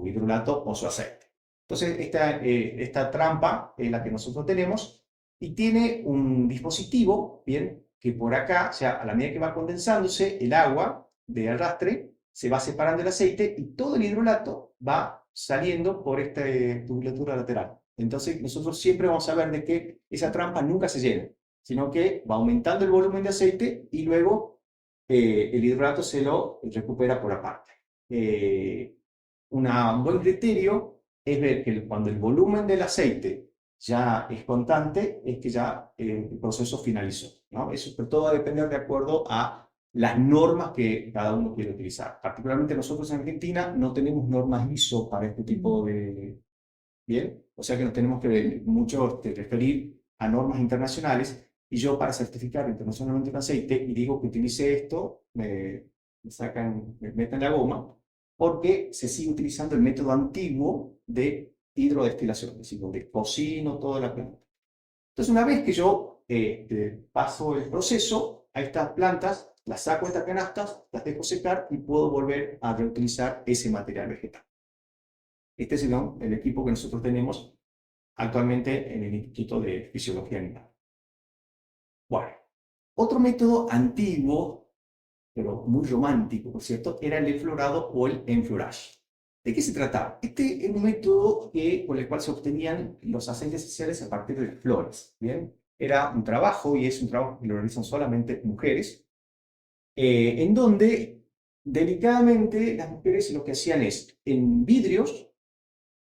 hidrolato o su aceite. Entonces, esta trampa es la que nosotros tenemos y tiene un dispositivo, bien, que por acá, o sea, a la medida que va condensándose el agua de arrastre, se va separando el aceite y todo el hidrolato va saliendo por esta tubulatura lateral. Entonces, nosotros siempre vamos a ver de que esa trampa nunca se llena, sino que va aumentando el volumen de aceite y luego el hidrolato se lo recupera por aparte. Un buen criterio es ver que cuando el volumen del aceite ya es constante, es que ya el proceso finalizó, ¿no? Eso todo va a depender de acuerdo a las normas que cada uno quiere utilizar. Particularmente nosotros en Argentina no tenemos normas ISO para este tipo de... Bien, o sea que nos tenemos que mucho referir a normas internacionales, y yo para certificar internacionalmente un aceite y digo que utilice esto, me sacan, me meten la goma, porque se sigue utilizando el método antiguo de hidrodestilación, es decir, donde cocino toda la planta. Entonces, una vez que yo paso el proceso, a estas plantas las saco de estas canastas, las dejo secar y puedo volver a reutilizar ese material vegetal. Este es el equipo que nosotros tenemos actualmente en el Instituto de Fisiología Animal. Bueno, otro método antiguo, pero muy romántico, por cierto, era el enflorado o el enflorage. ¿De qué se trataba? Este es un método con el cual se obtenían los aceites esenciales a partir de flores. ¿Bien? Era un trabajo, y es un trabajo que lo realizan solamente mujeres, en donde delicadamente las mujeres lo que hacían es, en vidrios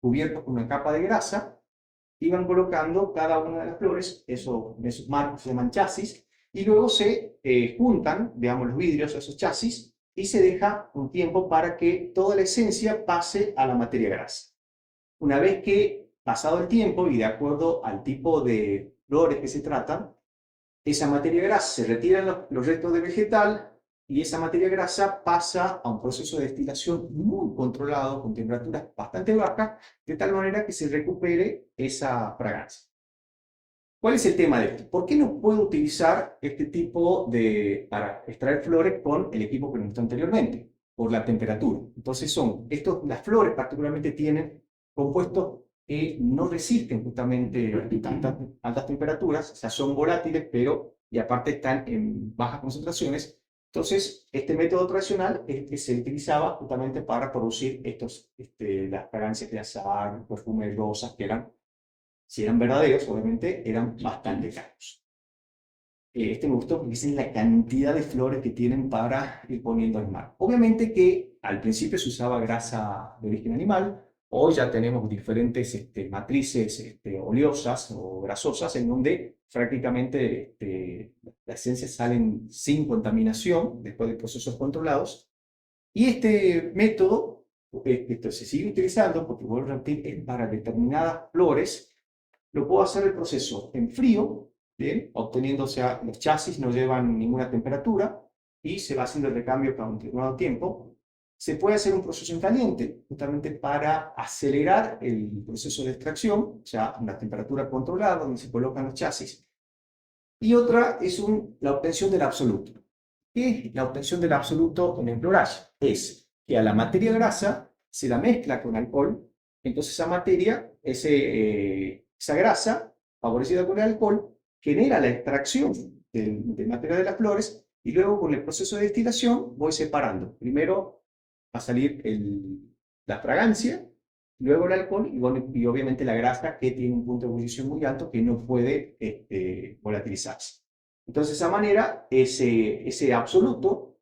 cubiertos con una capa de grasa, iban colocando cada una de las flores, esos marcos se llaman chasis, y luego se juntan, digamos, los vidrios, esos chasis, y se deja un tiempo para que toda la esencia pase a la materia grasa. Una vez que, pasado el tiempo y de acuerdo al tipo de flores que se tratan, esa materia grasa se retiran los restos de vegetal, y esa materia grasa pasa a un proceso de destilación muy controlado, con temperaturas bastante bajas, de tal manera que se recupere esa fragancia. ¿Cuál es el tema de esto? ¿Por qué no puedo utilizar este tipo para extraer flores con el equipo que nos mostré anteriormente? Por la temperatura. Entonces las flores particularmente tienen compuestos que no resisten justamente tantas altas temperaturas, o sea, son volátiles, y aparte están en bajas concentraciones. Entonces, este método tradicional se utilizaba justamente para producir las fragancias de azahar, perfumes de rosas, que si eran verdaderos, obviamente, eran bastante caros. Este me gustó porque es la cantidad de flores que tienen para ir poniendo al mar. Obviamente que al principio se usaba grasa de origen animal. Hoy ya tenemos diferentes matrices oleosas o grasosas, en donde prácticamente las esencias salen sin contaminación después de procesos controlados. Y este método se sigue utilizando porque, vuelvo a repetir, es para determinadas flores. Lo puedo hacer el proceso en frío, ¿bien? Obteniendo, o sea, los chasis no llevan ninguna temperatura y se va haciendo el recambio cada un determinado tiempo. Se puede hacer un proceso en caliente, justamente para acelerar el proceso de extracción, o sea, una temperatura controlada donde se colocan los chasis. Y otra es la obtención del absoluto. ¿Qué es la obtención del absoluto en el enflorage? Es que a la materia grasa se la mezcla con alcohol, entonces esa materia, esa grasa, favorecida con el alcohol, genera la extracción de materia de las flores, y luego con el proceso de destilación voy separando. Primero va a salir la fragancia, luego el alcohol y obviamente la grasa, que tiene un punto de ebullición muy alto que no puede volatilizarse. Entonces, de esa manera, ese absoluto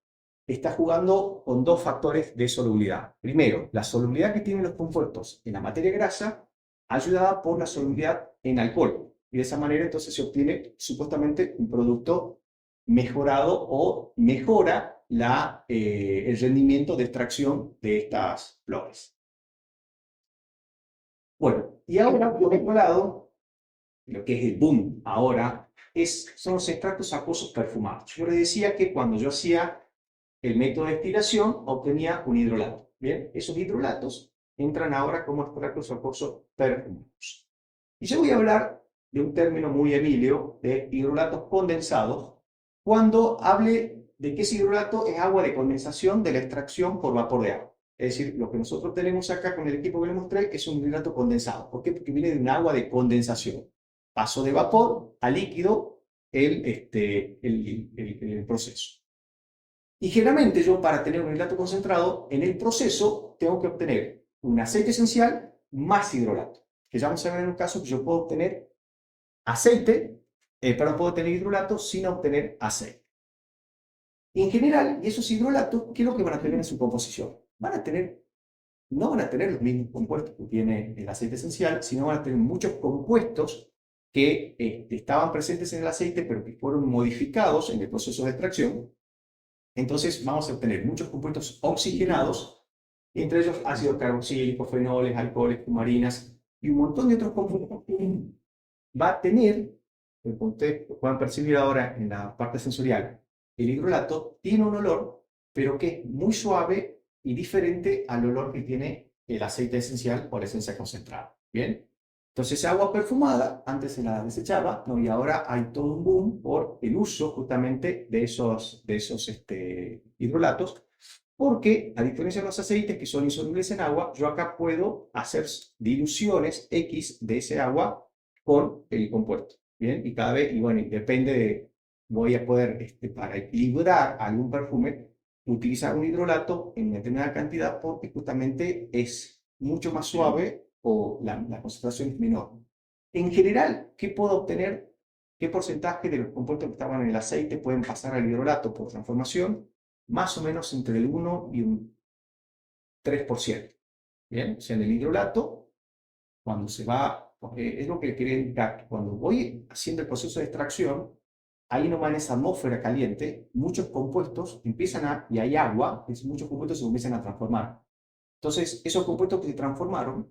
está jugando con dos factores de solubilidad. Primero, la solubilidad que tienen los compuestos en la materia grasa, ayudada por la solubilidad en alcohol. Y de esa manera, entonces, se obtiene supuestamente un producto mejorado, o mejora el rendimiento de extracción de estas flores. Bueno, y ahora, por otro lado, lo que es el boom ahora son los extractos acuosos perfumados. Yo les decía que cuando yo hacía el método de destilación obtenía un hidrolato. Bien, esos hidrolatos entran ahora como extractos acuosos perfumados. Y yo voy a hablar de un término muy emilio de hidrolatos condensados, cuando hable de que ese hidrolato es agua de condensación de la extracción por vapor de agua. Es decir, lo que nosotros tenemos acá con el equipo que les mostré es un hidrolato condensado. ¿Por qué? Porque viene de un agua de condensación. Paso de vapor a líquido el proceso. Y generalmente yo, para tener un hidrolato concentrado, en el proceso tengo que obtener un aceite esencial más hidrolato. Que ya vamos a ver en un caso que yo puedo obtener puedo obtener hidrolato sin obtener aceite. Y en general, esos hidrolatos, ¿qué es lo que van a tener en su composición? No van a tener los mismos compuestos que tiene el aceite esencial, sino van a tener muchos compuestos que estaban presentes en el aceite, pero que fueron modificados en el proceso de extracción, Entonces vamos a obtener muchos compuestos oxigenados, entre ellos ácidos carboxílicos, fenoles, alcoholes, cumarinas y un montón de otros compuestos que va a tener, como ustedes puedan percibir ahora en la parte sensorial, el hidrolato tiene un olor, pero que es muy suave y diferente al olor que tiene el aceite esencial o la esencia concentrada. ¿Bien? Entonces, agua perfumada, antes se la desechaba, ¿no? Y ahora hay todo un boom por el uso justamente de esos hidrolatos, porque a diferencia de los aceites que son insolubles en agua, yo acá puedo hacer diluciones X de ese agua con el compuesto. ¿Bien? Y cada vez, y bueno, depende de, voy a poder, para equilibrar algún perfume, utilizar un hidrolato en una determinada cantidad porque justamente es mucho más suave o la concentración es menor. En general, ¿qué puedo obtener? ¿Qué porcentaje de los compuestos que estaban en el aceite pueden pasar al hidrolato por transformación? Más o menos entre el 1 y un 3%. ¿Bien? O sea, en el hidrolato, cuando se va, es lo que le quería indicar, cuando voy haciendo el proceso de extracción, ahí nomás en esa atmósfera caliente, muchos compuestos empiezan y hay agua, muchos compuestos se comienzan a transformar. Entonces, esos compuestos que se transformaron,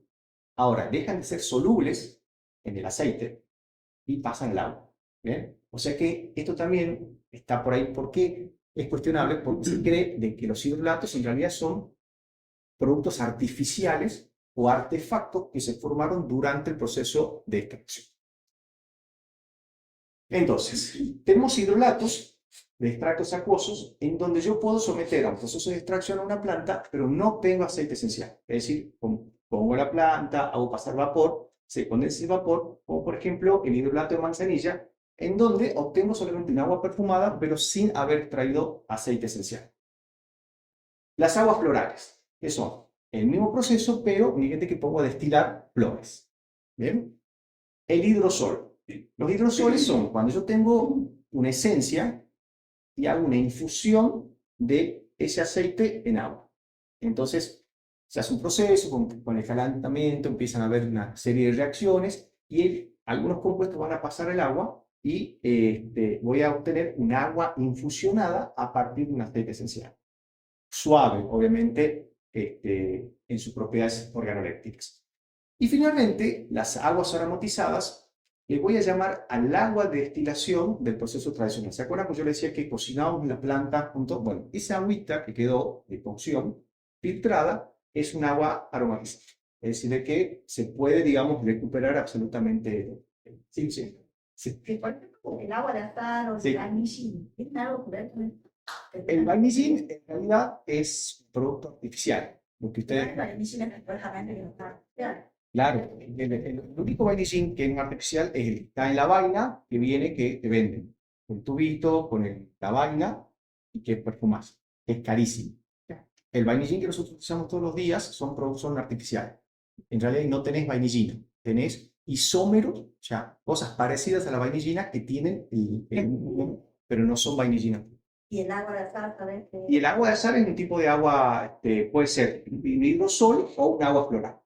ahora dejan de ser solubles en el aceite y pasan al agua. ¿Bien? O sea que esto también está por ahí. ¿Por qué es cuestionable? Porque se cree de que los hidrolatos en realidad son productos artificiales o artefactos que se formaron durante el proceso de extracción. Entonces, tenemos hidrolatos de extractos acuosos en donde yo puedo someter a un proceso de extracción a una planta, pero no tengo aceite esencial. Es decir, pongo la planta, hago pasar vapor, se condensa el vapor, como por ejemplo el hidrolato de manzanilla, en donde obtengo solamente un agua perfumada, pero sin haber extraído aceite esencial. Las aguas florales, que son el mismo proceso, pero únicamente que pongo a destilar flores. ¿Bien? El hidrosol. Los hidrosoles son cuando yo tengo una esencia y hago una infusión de ese aceite en agua. Entonces, se hace un proceso con el calentamiento, empiezan a haber una serie de reacciones y algunos compuestos van a pasar el agua y voy a obtener un agua infusionada a partir de un aceite esencial. Suave, obviamente, en sus propiedades organolépticas. Y finalmente, las aguas aromatizadas, le voy a llamar al agua de destilación del proceso tradicional. ¿Se acuerdan que yo les decía que cocinábamos la planta junto? Bueno, esa agüita que quedó de cocción filtrada es un agua aromatizada. Es decir, de que se puede, digamos, recuperar absolutamente. Sí, sí. Sí. El agua de azahar o Sí. el vainillín, ¿es algo correcto? El vainillín en realidad es un producto artificial. Lo que ustedes... El vainillín es supuestamente que no está artificial. Claro, el único vainillín que es artificial es el que está en la vaina que viene que te venden. Un tubito con la vaina y que perfumas. Es carísimo. El vainillín que nosotros usamos todos los días son artificiales. En realidad no tenés vainillina, tenés isómeros, o sea, cosas parecidas a la vainillina que tienen pero no son vainillina. Y el agua de azahar, ¿sabes? Y el agua de azahar es un tipo de agua, puede ser un hidrosol o un agua floral.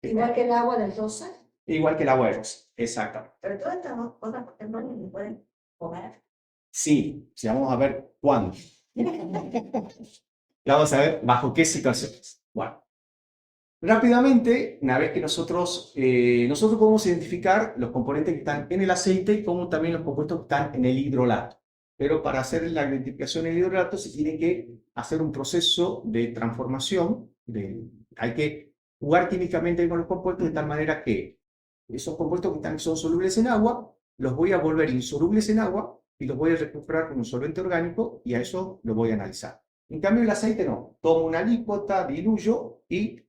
Igual que el agua del rosa. Igual que el agua de rosa, exactamente. Pero todas estas cosas, por ejemplo, no se pueden comer. Sí, vamos a ver cuándo. Vamos a ver bajo qué situaciones. Bueno, rápidamente, una vez que nosotros podemos identificar los componentes que están en el aceite como también los compuestos que están en el hidrolato. Pero para hacer la identificación del hidrolato se tiene que hacer un proceso de transformación. Hay que jugar químicamente con los compuestos de tal manera que esos compuestos que son solubles en agua, los voy a volver insolubles en agua y los voy a recuperar con un solvente orgánico y a eso lo voy a analizar. En cambio el aceite no. Tomo una alícuota, diluyo y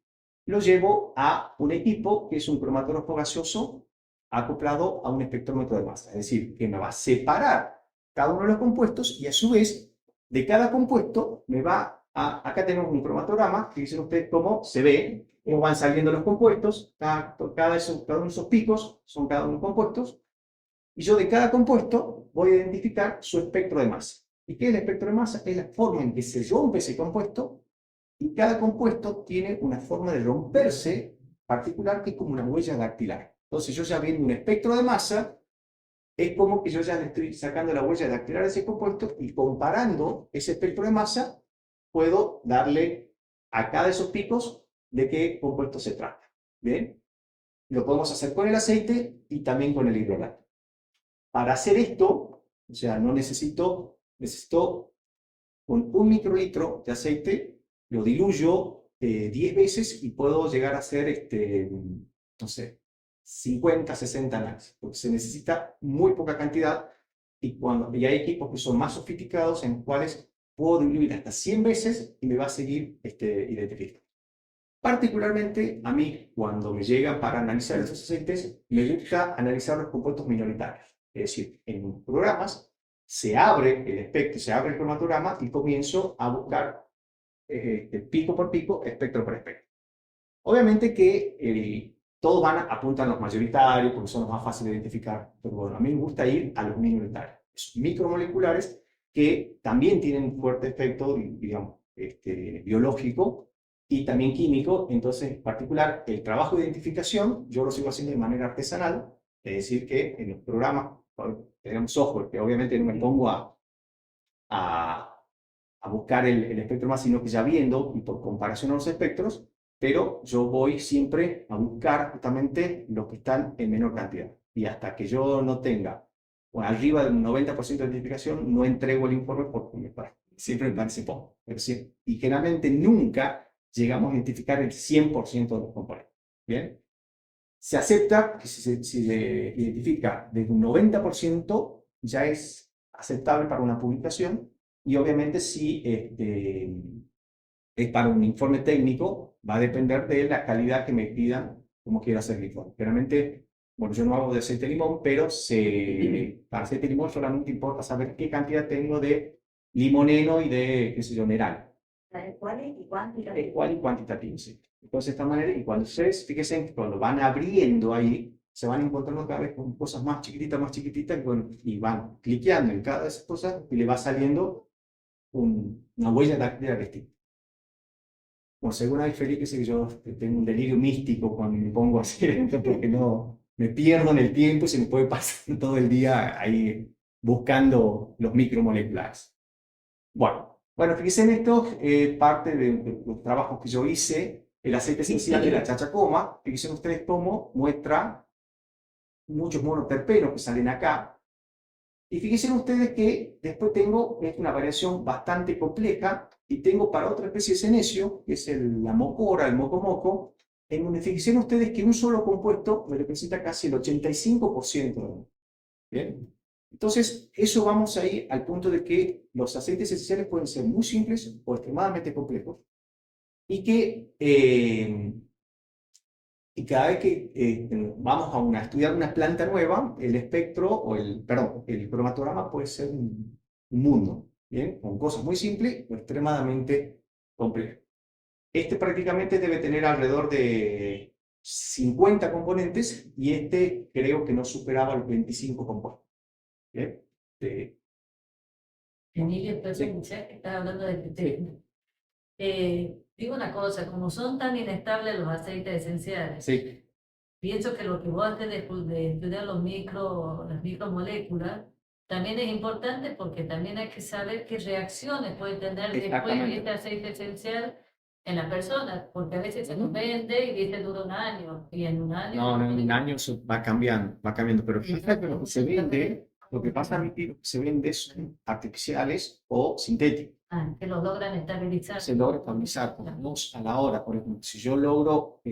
lo llevo a un equipo que es un cromatógrafo gaseoso acoplado a un espectrómetro de masa. Es decir, que me va a separar cada uno de los compuestos y a su vez de cada compuesto me va a... Acá tenemos un cromatograma que dicen ustedes cómo se ve, cómo van saliendo los compuestos. Cada uno de esos picos son cada uno de los compuestos. Y yo de cada compuesto voy a identificar su espectro de masa. ¿Y qué es el espectro de masa? Es la forma en que se rompe ese compuesto y cada compuesto tiene una forma de romperse particular que es como una huella dactilar. Entonces yo ya viendo un espectro de masa, es como que yo ya le estoy sacando la huella dactilar a ese compuesto y comparando ese espectro de masa, puedo darle a cada de esos picos de qué compuesto se trata. ¿Bien? Lo podemos hacer con el aceite y también con el hidrolato. Para hacer esto, o sea, no necesito con 1 microlitro de aceite, lo diluyo 10 veces y puedo llegar a hacer, no sé, 50, 60 análisis, porque se necesita muy poca cantidad y hay equipos que son más sofisticados en los cuales puedo diluir hasta 100 veces y me va a seguir identificando. Particularmente a mí, cuando me llega para analizar esos aceites, me gusta analizar los compuestos minoritarios. Es decir, en programas se abre el espectro, se abre el cromatograma y comienzo a buscar pico por pico, espectro por espectro. Obviamente que todos apuntan a los mayoritarios porque son los más fáciles de identificar, pero bueno, a mí me gusta ir a los minoritarios, esos micromoleculares que también tienen un fuerte efecto, digamos, biológico y también químico. Entonces, en particular, el trabajo de identificación yo lo sigo haciendo de manera artesanal, es decir, que en los programas tenemos software que obviamente no me pongo a buscar el espectro más, sino que ya viendo y por comparación a los espectros, pero yo voy siempre a buscar justamente los que están en menor cantidad. Y hasta que yo no tenga arriba del 90% de identificación, no entrego el informe porque siempre me parece poco. Pero sí, y generalmente nunca llegamos a identificar el 100% de los componentes. ¿Bien? Se acepta que si se identifica desde un 90% ya es aceptable para una publicación, y obviamente si es para un informe técnico va a depender de la calidad que me pidan cómo quiero hacer el informe. Realmente, bueno, yo no hago de aceite de limón, pero para aceite de limón solamente importa saber qué cantidad tengo de limoneno y de, qué sé yo, neral. ¿Cuál y cuánto? Cuál y cuantitativo, sí. Entonces, de esta manera, y cuando ustedes, fíjense que cuando van abriendo ahí, se van encontrando cada vez con cosas más chiquititas, y van cliqueando en cada de esas cosas y le va saliendo una huella dactilar distinta. Como según hay Felipe, que yo tengo un delirio místico cuando me pongo a hacer esto, porque no, me pierdo en el tiempo y se me puede pasar todo el día ahí buscando los micromoleculares. Bueno, fíjense en esto, parte de los trabajos que yo hice, el aceite esencial de la chachacoma. Fíjense ustedes cómo muestra muchos monoterpenos que salen acá. Y fíjense ustedes que después tengo una variación bastante compleja y tengo para otra especie de senecio, que es la mocora, el mocomoco, en donde fíjense ustedes que un solo compuesto me representa casi el 85%. ¿Bien? Entonces, eso vamos a ir al punto de que los aceites esenciales pueden ser muy simples o extremadamente complejos, y que cada vez que vamos a estudiar una planta nueva, el espectro, el cromatograma puede ser un mundo, ¿bien? Con cosas muy simples o extremadamente complejas. Este prácticamente debe tener alrededor de 50 componentes y este creo que no superaba los 25 componentes. ¿Bien? Emilio, perdón, ya que estás hablando de este tema. Digo una cosa, como son tan inestables los aceites esenciales, Sí. pienso que lo que vos haces de estudiar las micromoléculas también es importante, porque también hay que saber qué reacciones puede tener después este aceite esencial en la persona, porque a veces se nos vende y dice dura un año, y en un año... No, en un año eso va cambiando, pero lo que se vende, lo que pasa es que se vende son artificiales o sintéticos. Que los logran estabilizar. Se logra estabilizar con 2 a la hora. Por ejemplo, si yo logro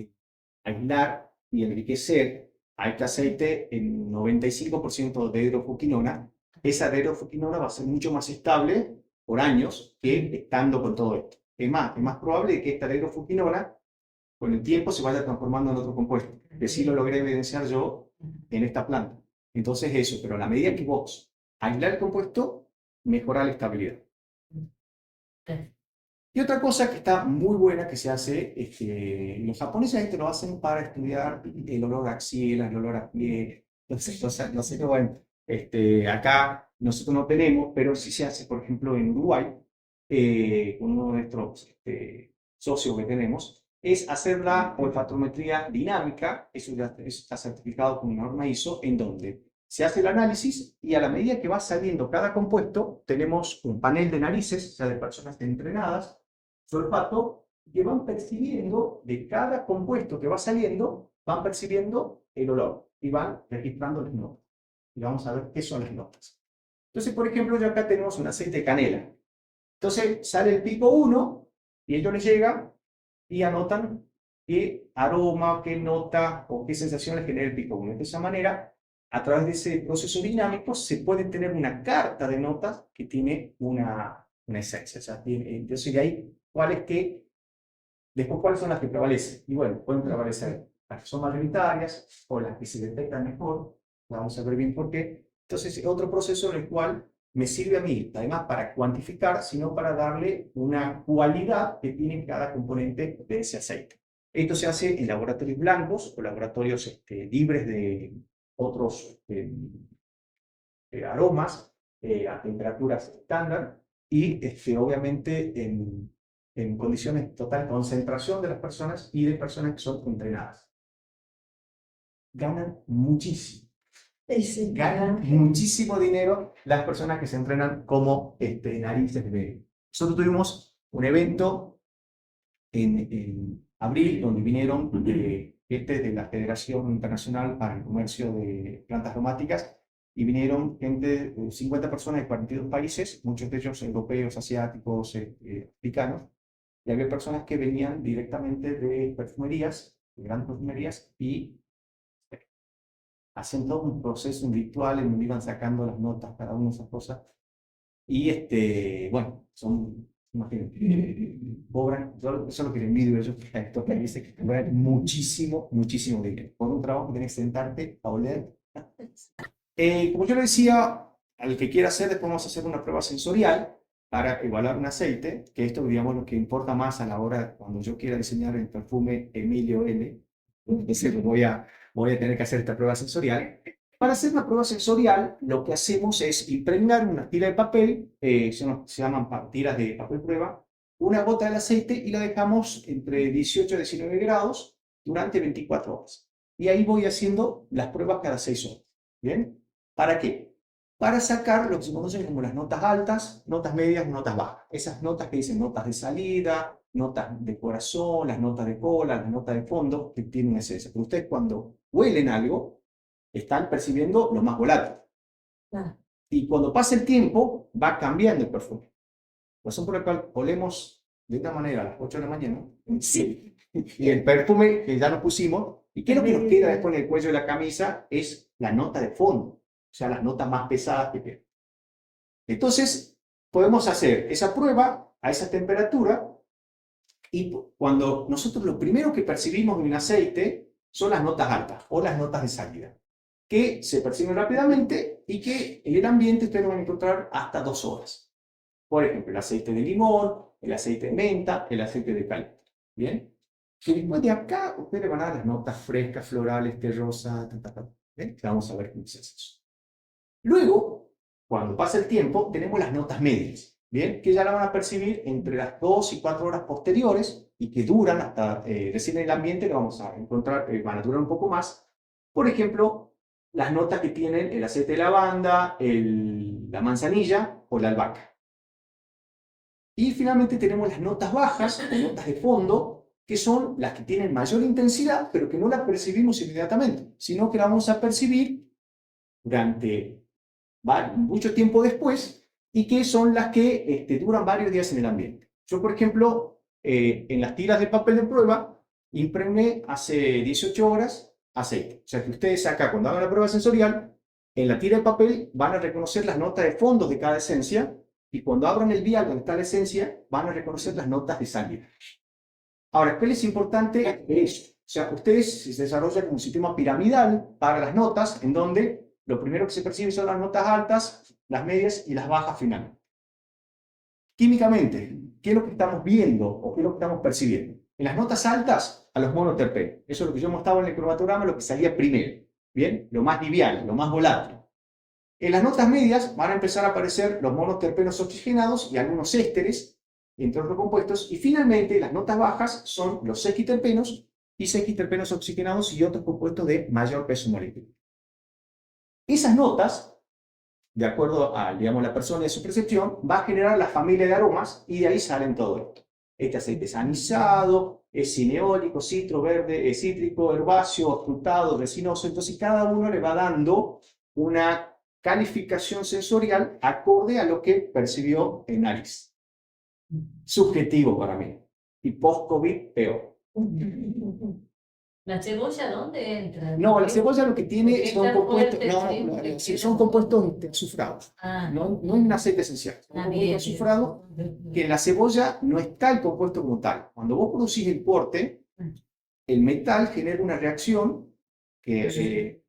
aislar y enriquecer a este aceite en 95% de hidrofuquinona, esa hidrofuquinona va a ser mucho más estable por años que estando con todo esto. Es más probable que esta hidrofuquinona con el tiempo se vaya transformando en otro compuesto, que sí lo logré evidenciar yo en esta planta. Entonces eso, pero a la medida que vos aislar el compuesto, mejora la estabilidad. Y otra cosa que está muy buena que se hace es que los japoneses esto lo hacen para estudiar el olor a axila, el olor a piel, entonces cosas, no sé, bueno, acá nosotros no tenemos, pero sí se hace, por ejemplo, en Uruguay, con uno de nuestros socios que tenemos, es hacer la olfatometría dinámica. Eso ya está certificado con una norma ISO, en donde se hace el análisis y a la medida que va saliendo cada compuesto, tenemos un panel de narices, o sea, de personas entrenadas, su olfato, que van percibiendo de cada compuesto que va saliendo, van percibiendo el olor y van registrando las notas. Y vamos a ver qué son las notas. Entonces, por ejemplo, ya acá tenemos un aceite de canela. Entonces sale el pico 1 y ellos les llegan y anotan qué aroma, qué nota o qué sensación les genera el pico 1. De esa manera, a través de ese proceso dinámico, se puede tener una carta de notas que tiene una esencia. O sea, entonces de ahí, después cuáles son las que prevalecen. Y bueno, pueden prevalecer las que son mayoritarias o las que se detectan mejor. Vamos a ver bien por qué. Entonces, otro proceso en el cual me sirve a mí, además para cuantificar, sino para darle una cualidad que tiene cada componente de ese aceite. Esto se hace en laboratorios blancos o laboratorios libres de otros aromas a temperaturas estándar y obviamente en condiciones de total concentración de las personas y de personas que son entrenadas. Ganan muchísimo. Ganan muchísimo dinero las personas que se entrenan como narices de bebé. Nosotros tuvimos un evento en abril donde vinieron gente de la Federación Internacional para el Comercio de Plantas Aromáticas y vinieron gente, 50 personas de 42 países, muchos de ellos europeos, asiáticos, africanos, y había personas que venían directamente de perfumerías, de grandes perfumerías, y hacen todo un proceso, un ritual en donde iban sacando las notas, cada una de esas cosas. Y bueno, imagínate, cobran, yo eso es lo que le envidio a ellos, a estos que dicen que cobran muchísimo, muchísimo dinero. Por un trabajo que tienes que sentarte a oler. Como yo le decía, al que quiera hacer, después vamos a hacer una prueba sensorial para evaluar un aceite, que esto, digamos, lo que importa más a la hora, cuando yo quiera diseñar el perfume Emilio L. Entonces voy a tener que hacer esta prueba sensorial. Para hacer una prueba sensorial, lo que hacemos es impregnar una tira de papel, se llaman tiras de papel prueba, una gota del aceite y la dejamos entre 18 y 19 grados durante 24 horas. Y ahí voy haciendo las pruebas cada 6 horas. ¿Bien? ¿Para qué? Para sacar lo que se conocen como las notas altas, notas medias, notas bajas. Esas notas que dicen notas de salida, notas de corazón, las notas de cola, las notas de fondo, que tienen una esencia. Pero ustedes cuando huelen algo, están percibiendo lo más volátil. Y cuando pasa el tiempo, va cambiando el perfume. Razón por la cual olemos de una manera a las 8 de la mañana, sí. Y el perfume que ya nos pusimos, y qué es lo que nos queda después en el cuello de la camisa, es la nota de fondo, o sea, las notas más pesadas que quedan. Entonces, podemos hacer esa prueba a esa temperatura, y cuando nosotros lo primero que percibimos en un aceite son las notas altas o las notas de salida, que se perciben rápidamente y que en el ambiente ustedes van a encontrar hasta 2 horas. Por ejemplo, el aceite de limón, el aceite de menta, el aceite de eucalipto. ¿Bien? Y después de acá, ustedes le van a dar las notas frescas, florales, terrosas, ¿bien? Que vamos a ver cómo se hace eso. Luego, cuando pasa el tiempo, tenemos las notas medias, ¿bien? Que ya la van a percibir entre las 2 y 4 horas posteriores y que duran hasta recién en el ambiente, que vamos a encontrar, van a durar un poco más. Por ejemplo, las notas que tienen el aceite de lavanda, la manzanilla o la albahaca. Y finalmente tenemos las notas bajas, o notas de fondo, que son las que tienen mayor intensidad, pero que no las percibimos inmediatamente, sino que las vamos a percibir durante mucho tiempo después y que son las que duran varios días en el ambiente. Yo, por ejemplo, en las tiras de papel de prueba, impregné hace 18 horas aceite. O sea que ustedes acá, cuando hagan la prueba sensorial, en la tira de papel van a reconocer las notas de fondo de cada esencia y cuando abran el vial donde está la esencia, van a reconocer las notas de salida. Ahora, ¿qué es importante? Eso. O sea, ustedes se desarrollan un sistema piramidal para las notas, en donde lo primero que se percibe son las notas altas, las medias y las bajas finales. Químicamente, ¿qué es lo que estamos viendo o qué es lo que estamos percibiendo? En las notas altas, a los monoterpenos. Eso es lo que yo mostraba en el cromatograma, lo que salía primero. ¿Bien? Lo más liviano, lo más volátil. En las notas medias van a empezar a aparecer los monoterpenos oxigenados y algunos ésteres, entre otros compuestos. Y finalmente, las notas bajas son los sesquiterpenos y sesquiterpenos oxigenados y otros compuestos de mayor peso molecular. Esas notas, de acuerdo a, digamos, la persona y a su percepción, va a generar la familia de aromas y de ahí salen todo esto. Este aceite es anisado, es cineólico, citro, verde, cítrico, herbáceo, afrutado, resinoso. Entonces cada uno le va dando una calificación sensorial acorde a lo que percibió en nariz. Subjetivo para mí. Y post-COVID, peor. ¿La cebolla dónde entra? No, la cebolla lo que tiene Porque son está compuestos, fuerte, no, sí, no, porque sí, queda- son compuestos azufrados. Ah, No es un aceite esencial, es un compuesto bien, azufrado bien. que en la cebolla no está el compuesto como tal. Cuando vos producís el porte, el metal genera una reacción que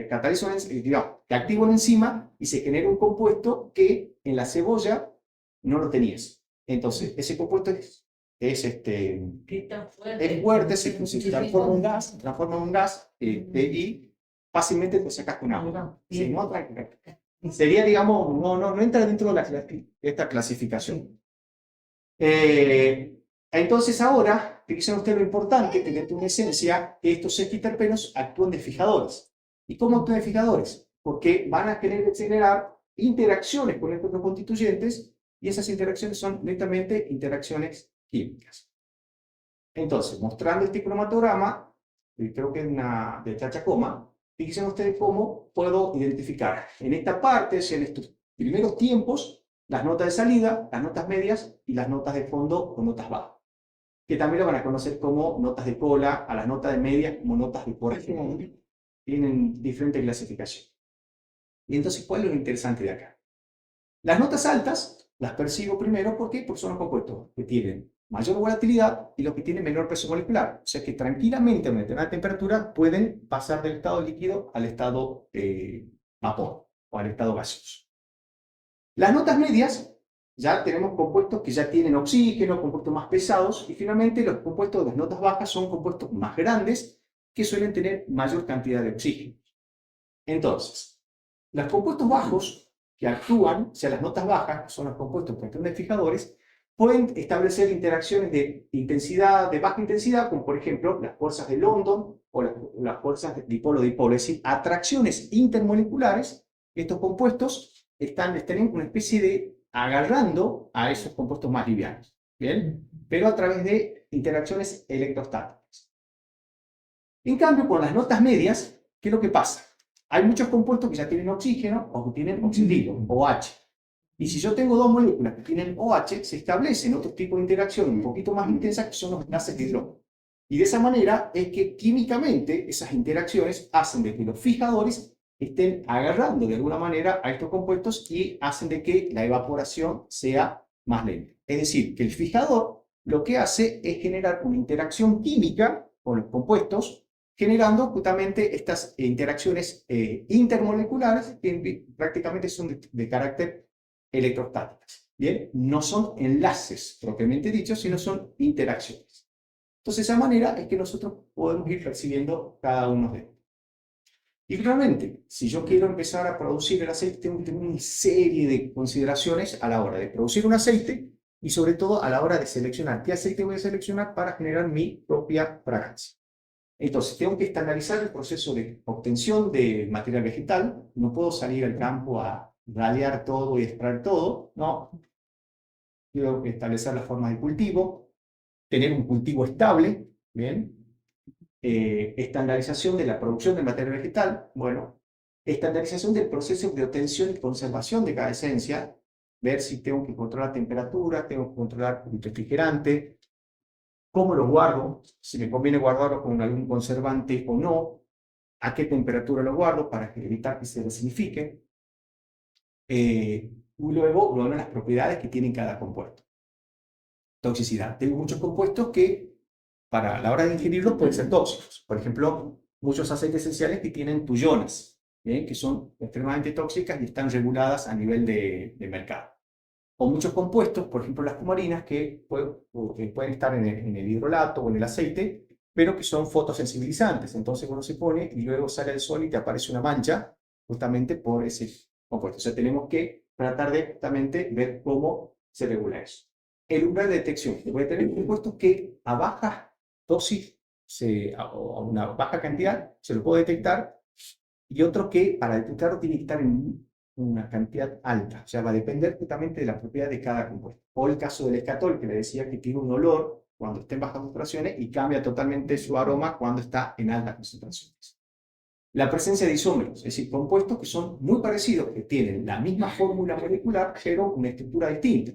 cataliza, digamos, que activa una enzima y se genera un compuesto que en la cebolla no lo tenías. Entonces, ese compuesto Qué tan fuerte. es fuerte, se transforma en un gas y fácilmente te sacas con agua. Si no, sería, digamos, no entra dentro de esta clasificación. Entonces ahora, fíjense usted lo importante, que dentro de una esencia, estos sesquiterpenos actúan de fijadores. ¿Y cómo actúan de fijadores? Porque van a generar interacciones con estos constituyentes y esas interacciones son netamente interacciones químicas. Entonces, mostrando este cromatograma, creo que es una de Chachacoma, fíjense ustedes cómo puedo identificar en esta parte, en estos primeros tiempos, las notas de salida, las notas medias y las notas de fondo o notas bajas, que también lo van a conocer como notas de cola, a las notas de media como notas de corazón. Tienen diferente clasificación. Y entonces, ¿cuál es lo interesante de acá? Las notas altas las percibo primero, ¿por qué? Porque son los compuestos que tienen mayor volatilidad y los que tienen menor peso molecular. O sea que tranquilamente a una determinada temperatura pueden pasar del estado líquido al estado vapor o al estado gaseoso. Las notas medias, ya tenemos compuestos que ya tienen oxígeno, compuestos más pesados, y finalmente los compuestos de las notas bajas son compuestos más grandes que suelen tener mayor cantidad de oxígeno. Entonces, los compuestos bajos que actúan, o sea, las notas bajas, que son los compuestos que actúan de fijadores, pueden establecer interacciones de intensidad, de baja intensidad, como por ejemplo las fuerzas de London o las fuerzas de dipolo-dipolo, es decir, atracciones intermoleculares. Estos compuestos están una especie de agarrando a esos compuestos más livianos, ¿bien? Pero a través de interacciones electrostáticas. En cambio, con las notas medias, ¿qué es lo que pasa? Hay muchos compuestos que ya tienen oxígeno o que tienen oxidilo, OH. Y si yo tengo dos moléculas que tienen OH, se establecen otro tipo de interacción un poquito más intensa que son los gases de hidrógeno. Y de esa manera es que químicamente esas interacciones hacen de que los fijadores estén agarrando de alguna manera a estos compuestos y hacen de que la evaporación sea más lenta. Es decir, que el fijador lo que hace es generar una interacción química con los compuestos, generando justamente estas interacciones intermoleculares que prácticamente son de carácter electrostáticas. ¿Bien? No son enlaces propiamente dichos, sino son interacciones. Entonces, de esa manera es que nosotros podemos ir percibiendo cada uno de ellos. Y realmente, si yo quiero empezar a producir el aceite, tengo que tener una serie de consideraciones a la hora de producir un aceite y sobre todo a la hora de seleccionar qué aceite voy a seleccionar para generar mi propia fragancia. Entonces, tengo que estandarizar el proceso de obtención de material vegetal. No puedo salir al campo a radiar todo y extraer todo, no. Tengo que establecer las formas de cultivo, tener un cultivo estable, ¿bien? Estandarización de la producción del material vegetal, bueno, estandarización del proceso de obtención y conservación de cada esencia, ver si tengo que controlar temperatura, tengo que controlar el refrigerante, cómo lo guardo, si me conviene guardarlo con algún conservante o no, a qué temperatura lo guardo para evitar que se desinifique, y luego las propiedades que tiene cada compuesto. Toxicidad. Tengo muchos compuestos que para la hora de ingerirlos pueden ser tóxicos. Por ejemplo, muchos aceites esenciales que tienen tuyonas, que son extremadamente tóxicas y están reguladas a nivel de mercado. O muchos compuestos, por ejemplo las cumarinas, que pueden estar en el hidrolato o en el aceite, pero que son fotosensibilizantes. Entonces uno se pone y luego sale al sol y te aparece una mancha justamente por ese compuesto. O sea, tenemos que tratar de justamente ver cómo se regula eso. El umbral de detección. Voy a tener compuestos que a baja dosis, a una baja cantidad, se lo puedo detectar y otro que para detectarlo tiene que estar en una cantidad alta, o sea, va a depender justamente de la propiedad de cada compuesto. O el caso del escatol, que le decía que tiene un olor cuando está en bajas concentraciones y cambia totalmente su aroma cuando está en altas concentraciones. La presencia de isómeros, es decir, compuestos que son muy parecidos, que tienen la misma fórmula molecular, pero una estructura distinta.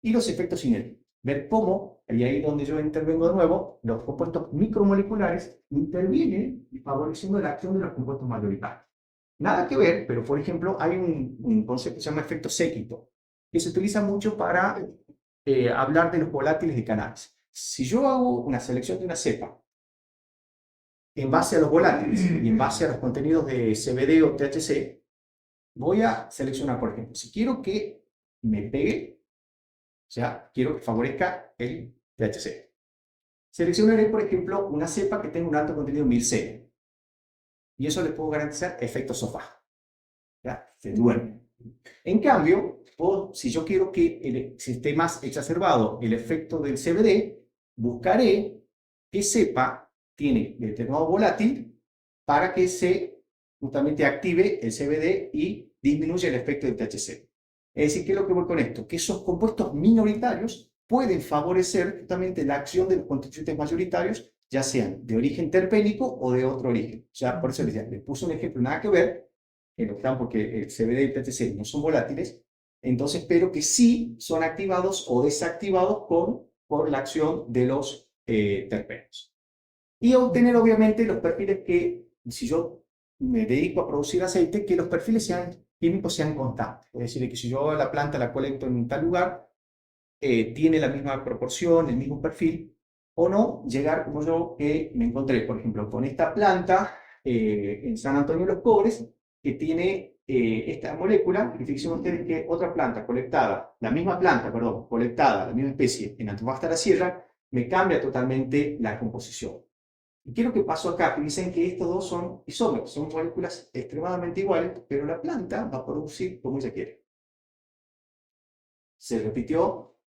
Y los efectos inertes. Ver cómo, y ahí es donde yo intervengo de nuevo, los compuestos micromoleculares intervienen favoreciendo la acción de los compuestos mayoritarios. Nada que ver, pero por ejemplo, hay un concepto que se llama efecto séquito, que se utiliza mucho para hablar de los volátiles de cannabis. Si yo hago una selección de una cepa en base a los volátiles y en base a los contenidos de CBD o THC, voy a seleccionar, por ejemplo, si quiero que me pegue, o sea, quiero que favorezca el THC. Seleccionaré, por ejemplo, una cepa que tenga un alto contenido en mircea. Y eso le puedo garantizar efecto sofá. ¿Ya? Se duerme. En cambio, si yo quiero que si esté más exacerbado el efecto del CBD, buscaré qué cepa tiene determinado volátil para que se justamente active el CBD y disminuya el efecto del THC. Es decir, ¿qué es lo que voy con esto? Que esos compuestos minoritarios pueden favorecer justamente la acción de los constituyentes mayoritarios, ya sean de origen terpénico o de otro origen. O sea, por eso les puse un ejemplo nada que ver, porque el CBD y el THC no son volátiles, entonces, pero que sí son activados o desactivados por la acción de los terpenos. Y obtener, obviamente, los perfiles que, si yo me dedico a producir aceite, que los perfiles químicos sean constantes. Es decir, que si yo la planta la colecto en tal lugar, tiene la misma proporción, el mismo perfil, o no llegar como yo que me encontré, por ejemplo, con esta planta en San Antonio de los Cobres, que tiene esta molécula, y fíjense ustedes que otra planta colectada, la misma planta, perdón, colectada, la misma especie en Antofagasta de la Sierra, me cambia totalmente la composición. ¿Y qué es lo que pasó acá? Que dicen que estos dos son isómeros, son moléculas extremadamente iguales, pero la planta va a producir como ella quiere. Se repitió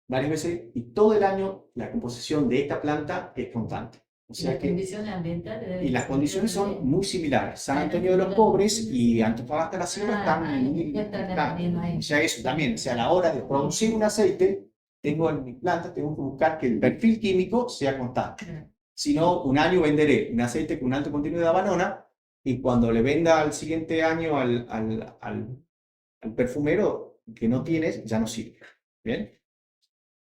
varias veces y todo el año la composición de esta planta es constante. O sea las condiciones ambientales y las condiciones son muy similares. San Antonio de los Pobres y Antofagasta de la Sierra están. O sea, eso también. O sea, a la hora de producir un aceite, tengo en mi planta, tengo que buscar que el perfil químico sea constante. Si no, un año venderé un aceite con un alto contenido de avanona y cuando le venda al siguiente año al perfumero que no tienes, ya no sirve. ¿Bien?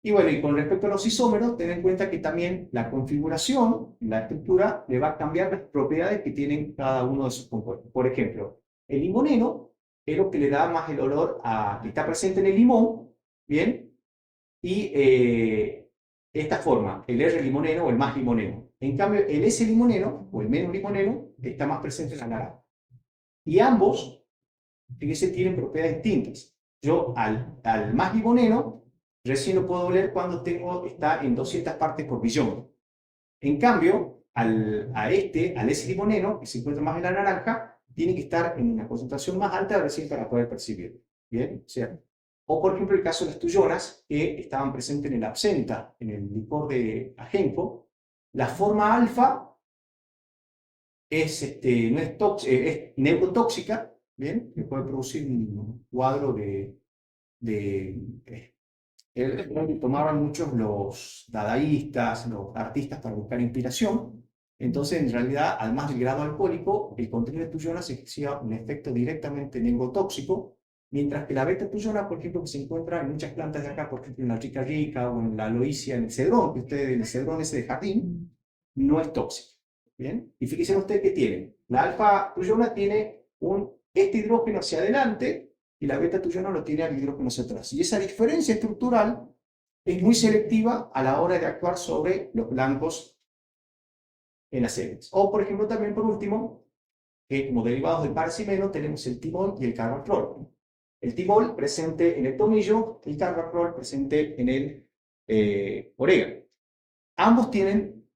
Y bueno, y con respecto a los isómeros, ten en cuenta que también la configuración, la estructura, le va a cambiar las propiedades que tienen cada uno de sus compuestos. Por ejemplo, el limoneno es lo que le da más el olor que está presente en el limón, ¿bien? Y esta forma, el R limoneno o el más limoneno. En cambio, el S limoneno o el menos limoneno está más presente en la naranja. Y ambos, fíjense, tienen propiedades distintas. Yo al más limoneno recién lo puedo oler cuando está en 200 partes por billón. En cambio, al S limoneno, que se encuentra más en la naranja, tiene que estar en una concentración más alta recién para poder percibirlo. ¿Bien? ¿Cierto? O por ejemplo el caso de las tuyonas, que estaban presentes en el absenta, en el licor de ajenco. La forma alfa no es neurotóxica, ¿bien? Que puede producir un cuadro que tomaban muchos los dadaístas, los artistas para buscar inspiración. Entonces, en realidad, además del grado alcohólico, el contenido de tuyonas ejercía un efecto directamente neurotóxico, mientras que la beta-tuyona, por ejemplo, que se encuentra en muchas plantas de acá, por ejemplo, en la rica rica o en la aloísia, en el cedrón, el cedrón ese de jardín, no es tóxico. ¿Bien? Y fíjense ustedes que tienen. La alfa-tuyona tiene este hidrógeno hacia adelante, y la beta-tuyona lo tiene al hidrógeno hacia atrás. Y esa diferencia estructural es muy selectiva a la hora de actuar sobre los blancos en las células. O, por ejemplo, también por último, que como derivados del paracimeno tenemos el timol y el carbacrol. El timol presente en el tomillo, el carbacrol presente en el orégano. Ambos tienen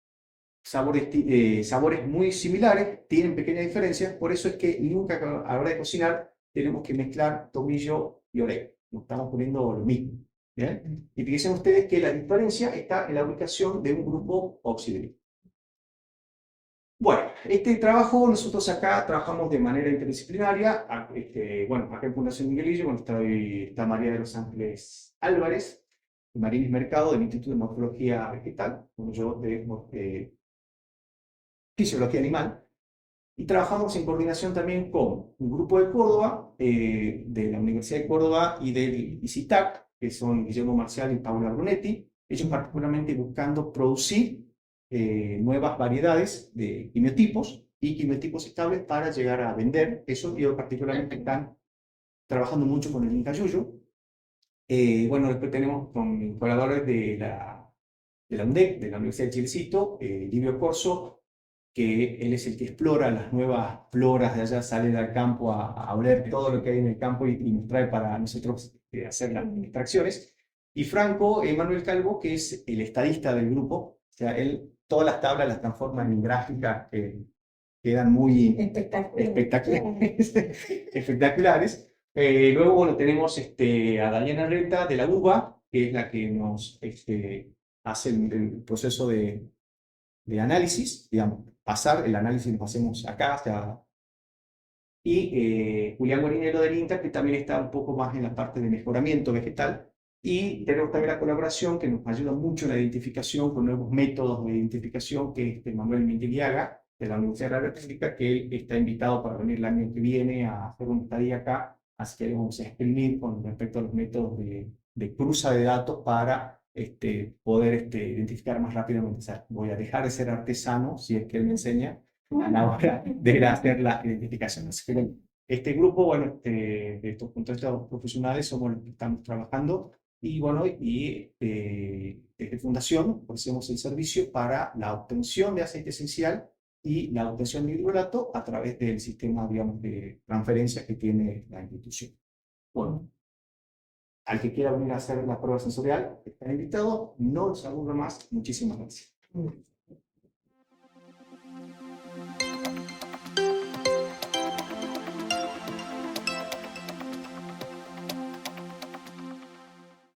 sabores muy similares, tienen pequeñas diferencias, por eso es que nunca a la hora de cocinar tenemos que mezclar tomillo y orégano. No estamos poniendo lo mismo. ¿Bien? Y fíjense ustedes que la diferencia está en la ubicación de un grupo oxidrílico. Bueno, este trabajo nosotros acá trabajamos de manera interdisciplinaria. Bueno, acá en Fundación Miguelillo, bueno, está María de los Ángeles Álvarez, y Marilis Mercado del Instituto de Morfología Vegetal, como yo de Fisiología Animal. Y trabajamos en coordinación también con un grupo de Córdoba, de la Universidad de Córdoba y del ICITAC, que son Guillermo Marcial y Paula Brunetti, ellos particularmente buscando producir nuevas variedades de quimiotipos y quimiotipos estables para llegar a vender. Eso ellos particularmente están trabajando mucho con el Inca Yuyo. Bueno, después tenemos con colaboradores de la UNDEC, de la Universidad de Chilecito, Livio Corso, que él es el que explora las nuevas floras de allá, sale al campo a oler todo lo que hay en el campo y nos trae para nosotros hacer las extracciones. Y Franco Manuel Calvo, que es el estadista del grupo, o sea, él todas las tablas las transforma en gráficas que quedan muy espectaculares. Luego, bueno, tenemos a Daliana Reta de la UBA, que es la que nos hace el proceso de análisis, digamos, pasar el análisis lo hacemos acá, o sea, y Julián Guarinero del INTA, que también está un poco más en la parte de mejoramiento vegetal, y tenemos también la colaboración que nos ayuda mucho en la identificación con nuevos métodos de identificación, que es Manuel Mendiliaga, de la Universidad de la República, que él está invitado para venir el año que viene a hacer una estadía acá, así que le vamos a exprimir con respecto a los métodos de cruza de datos para poder identificar más rápidamente. O sea, voy a dejar de ser artesano, si es que él me enseña, a la hora de hacer la identificación. Así que este grupo, bueno, de estos contextos profesionales somos los que estamos trabajando y bueno, desde Fundación ofrecemos el servicio para la obtención de aceite esencial y la obtención de hidrolato a través del sistema, digamos, de transferencia que tiene la institución. Bueno, al que quiera venir a hacer la prueba sensorial, está invitado. No los aburro más. Muchísimas gracias.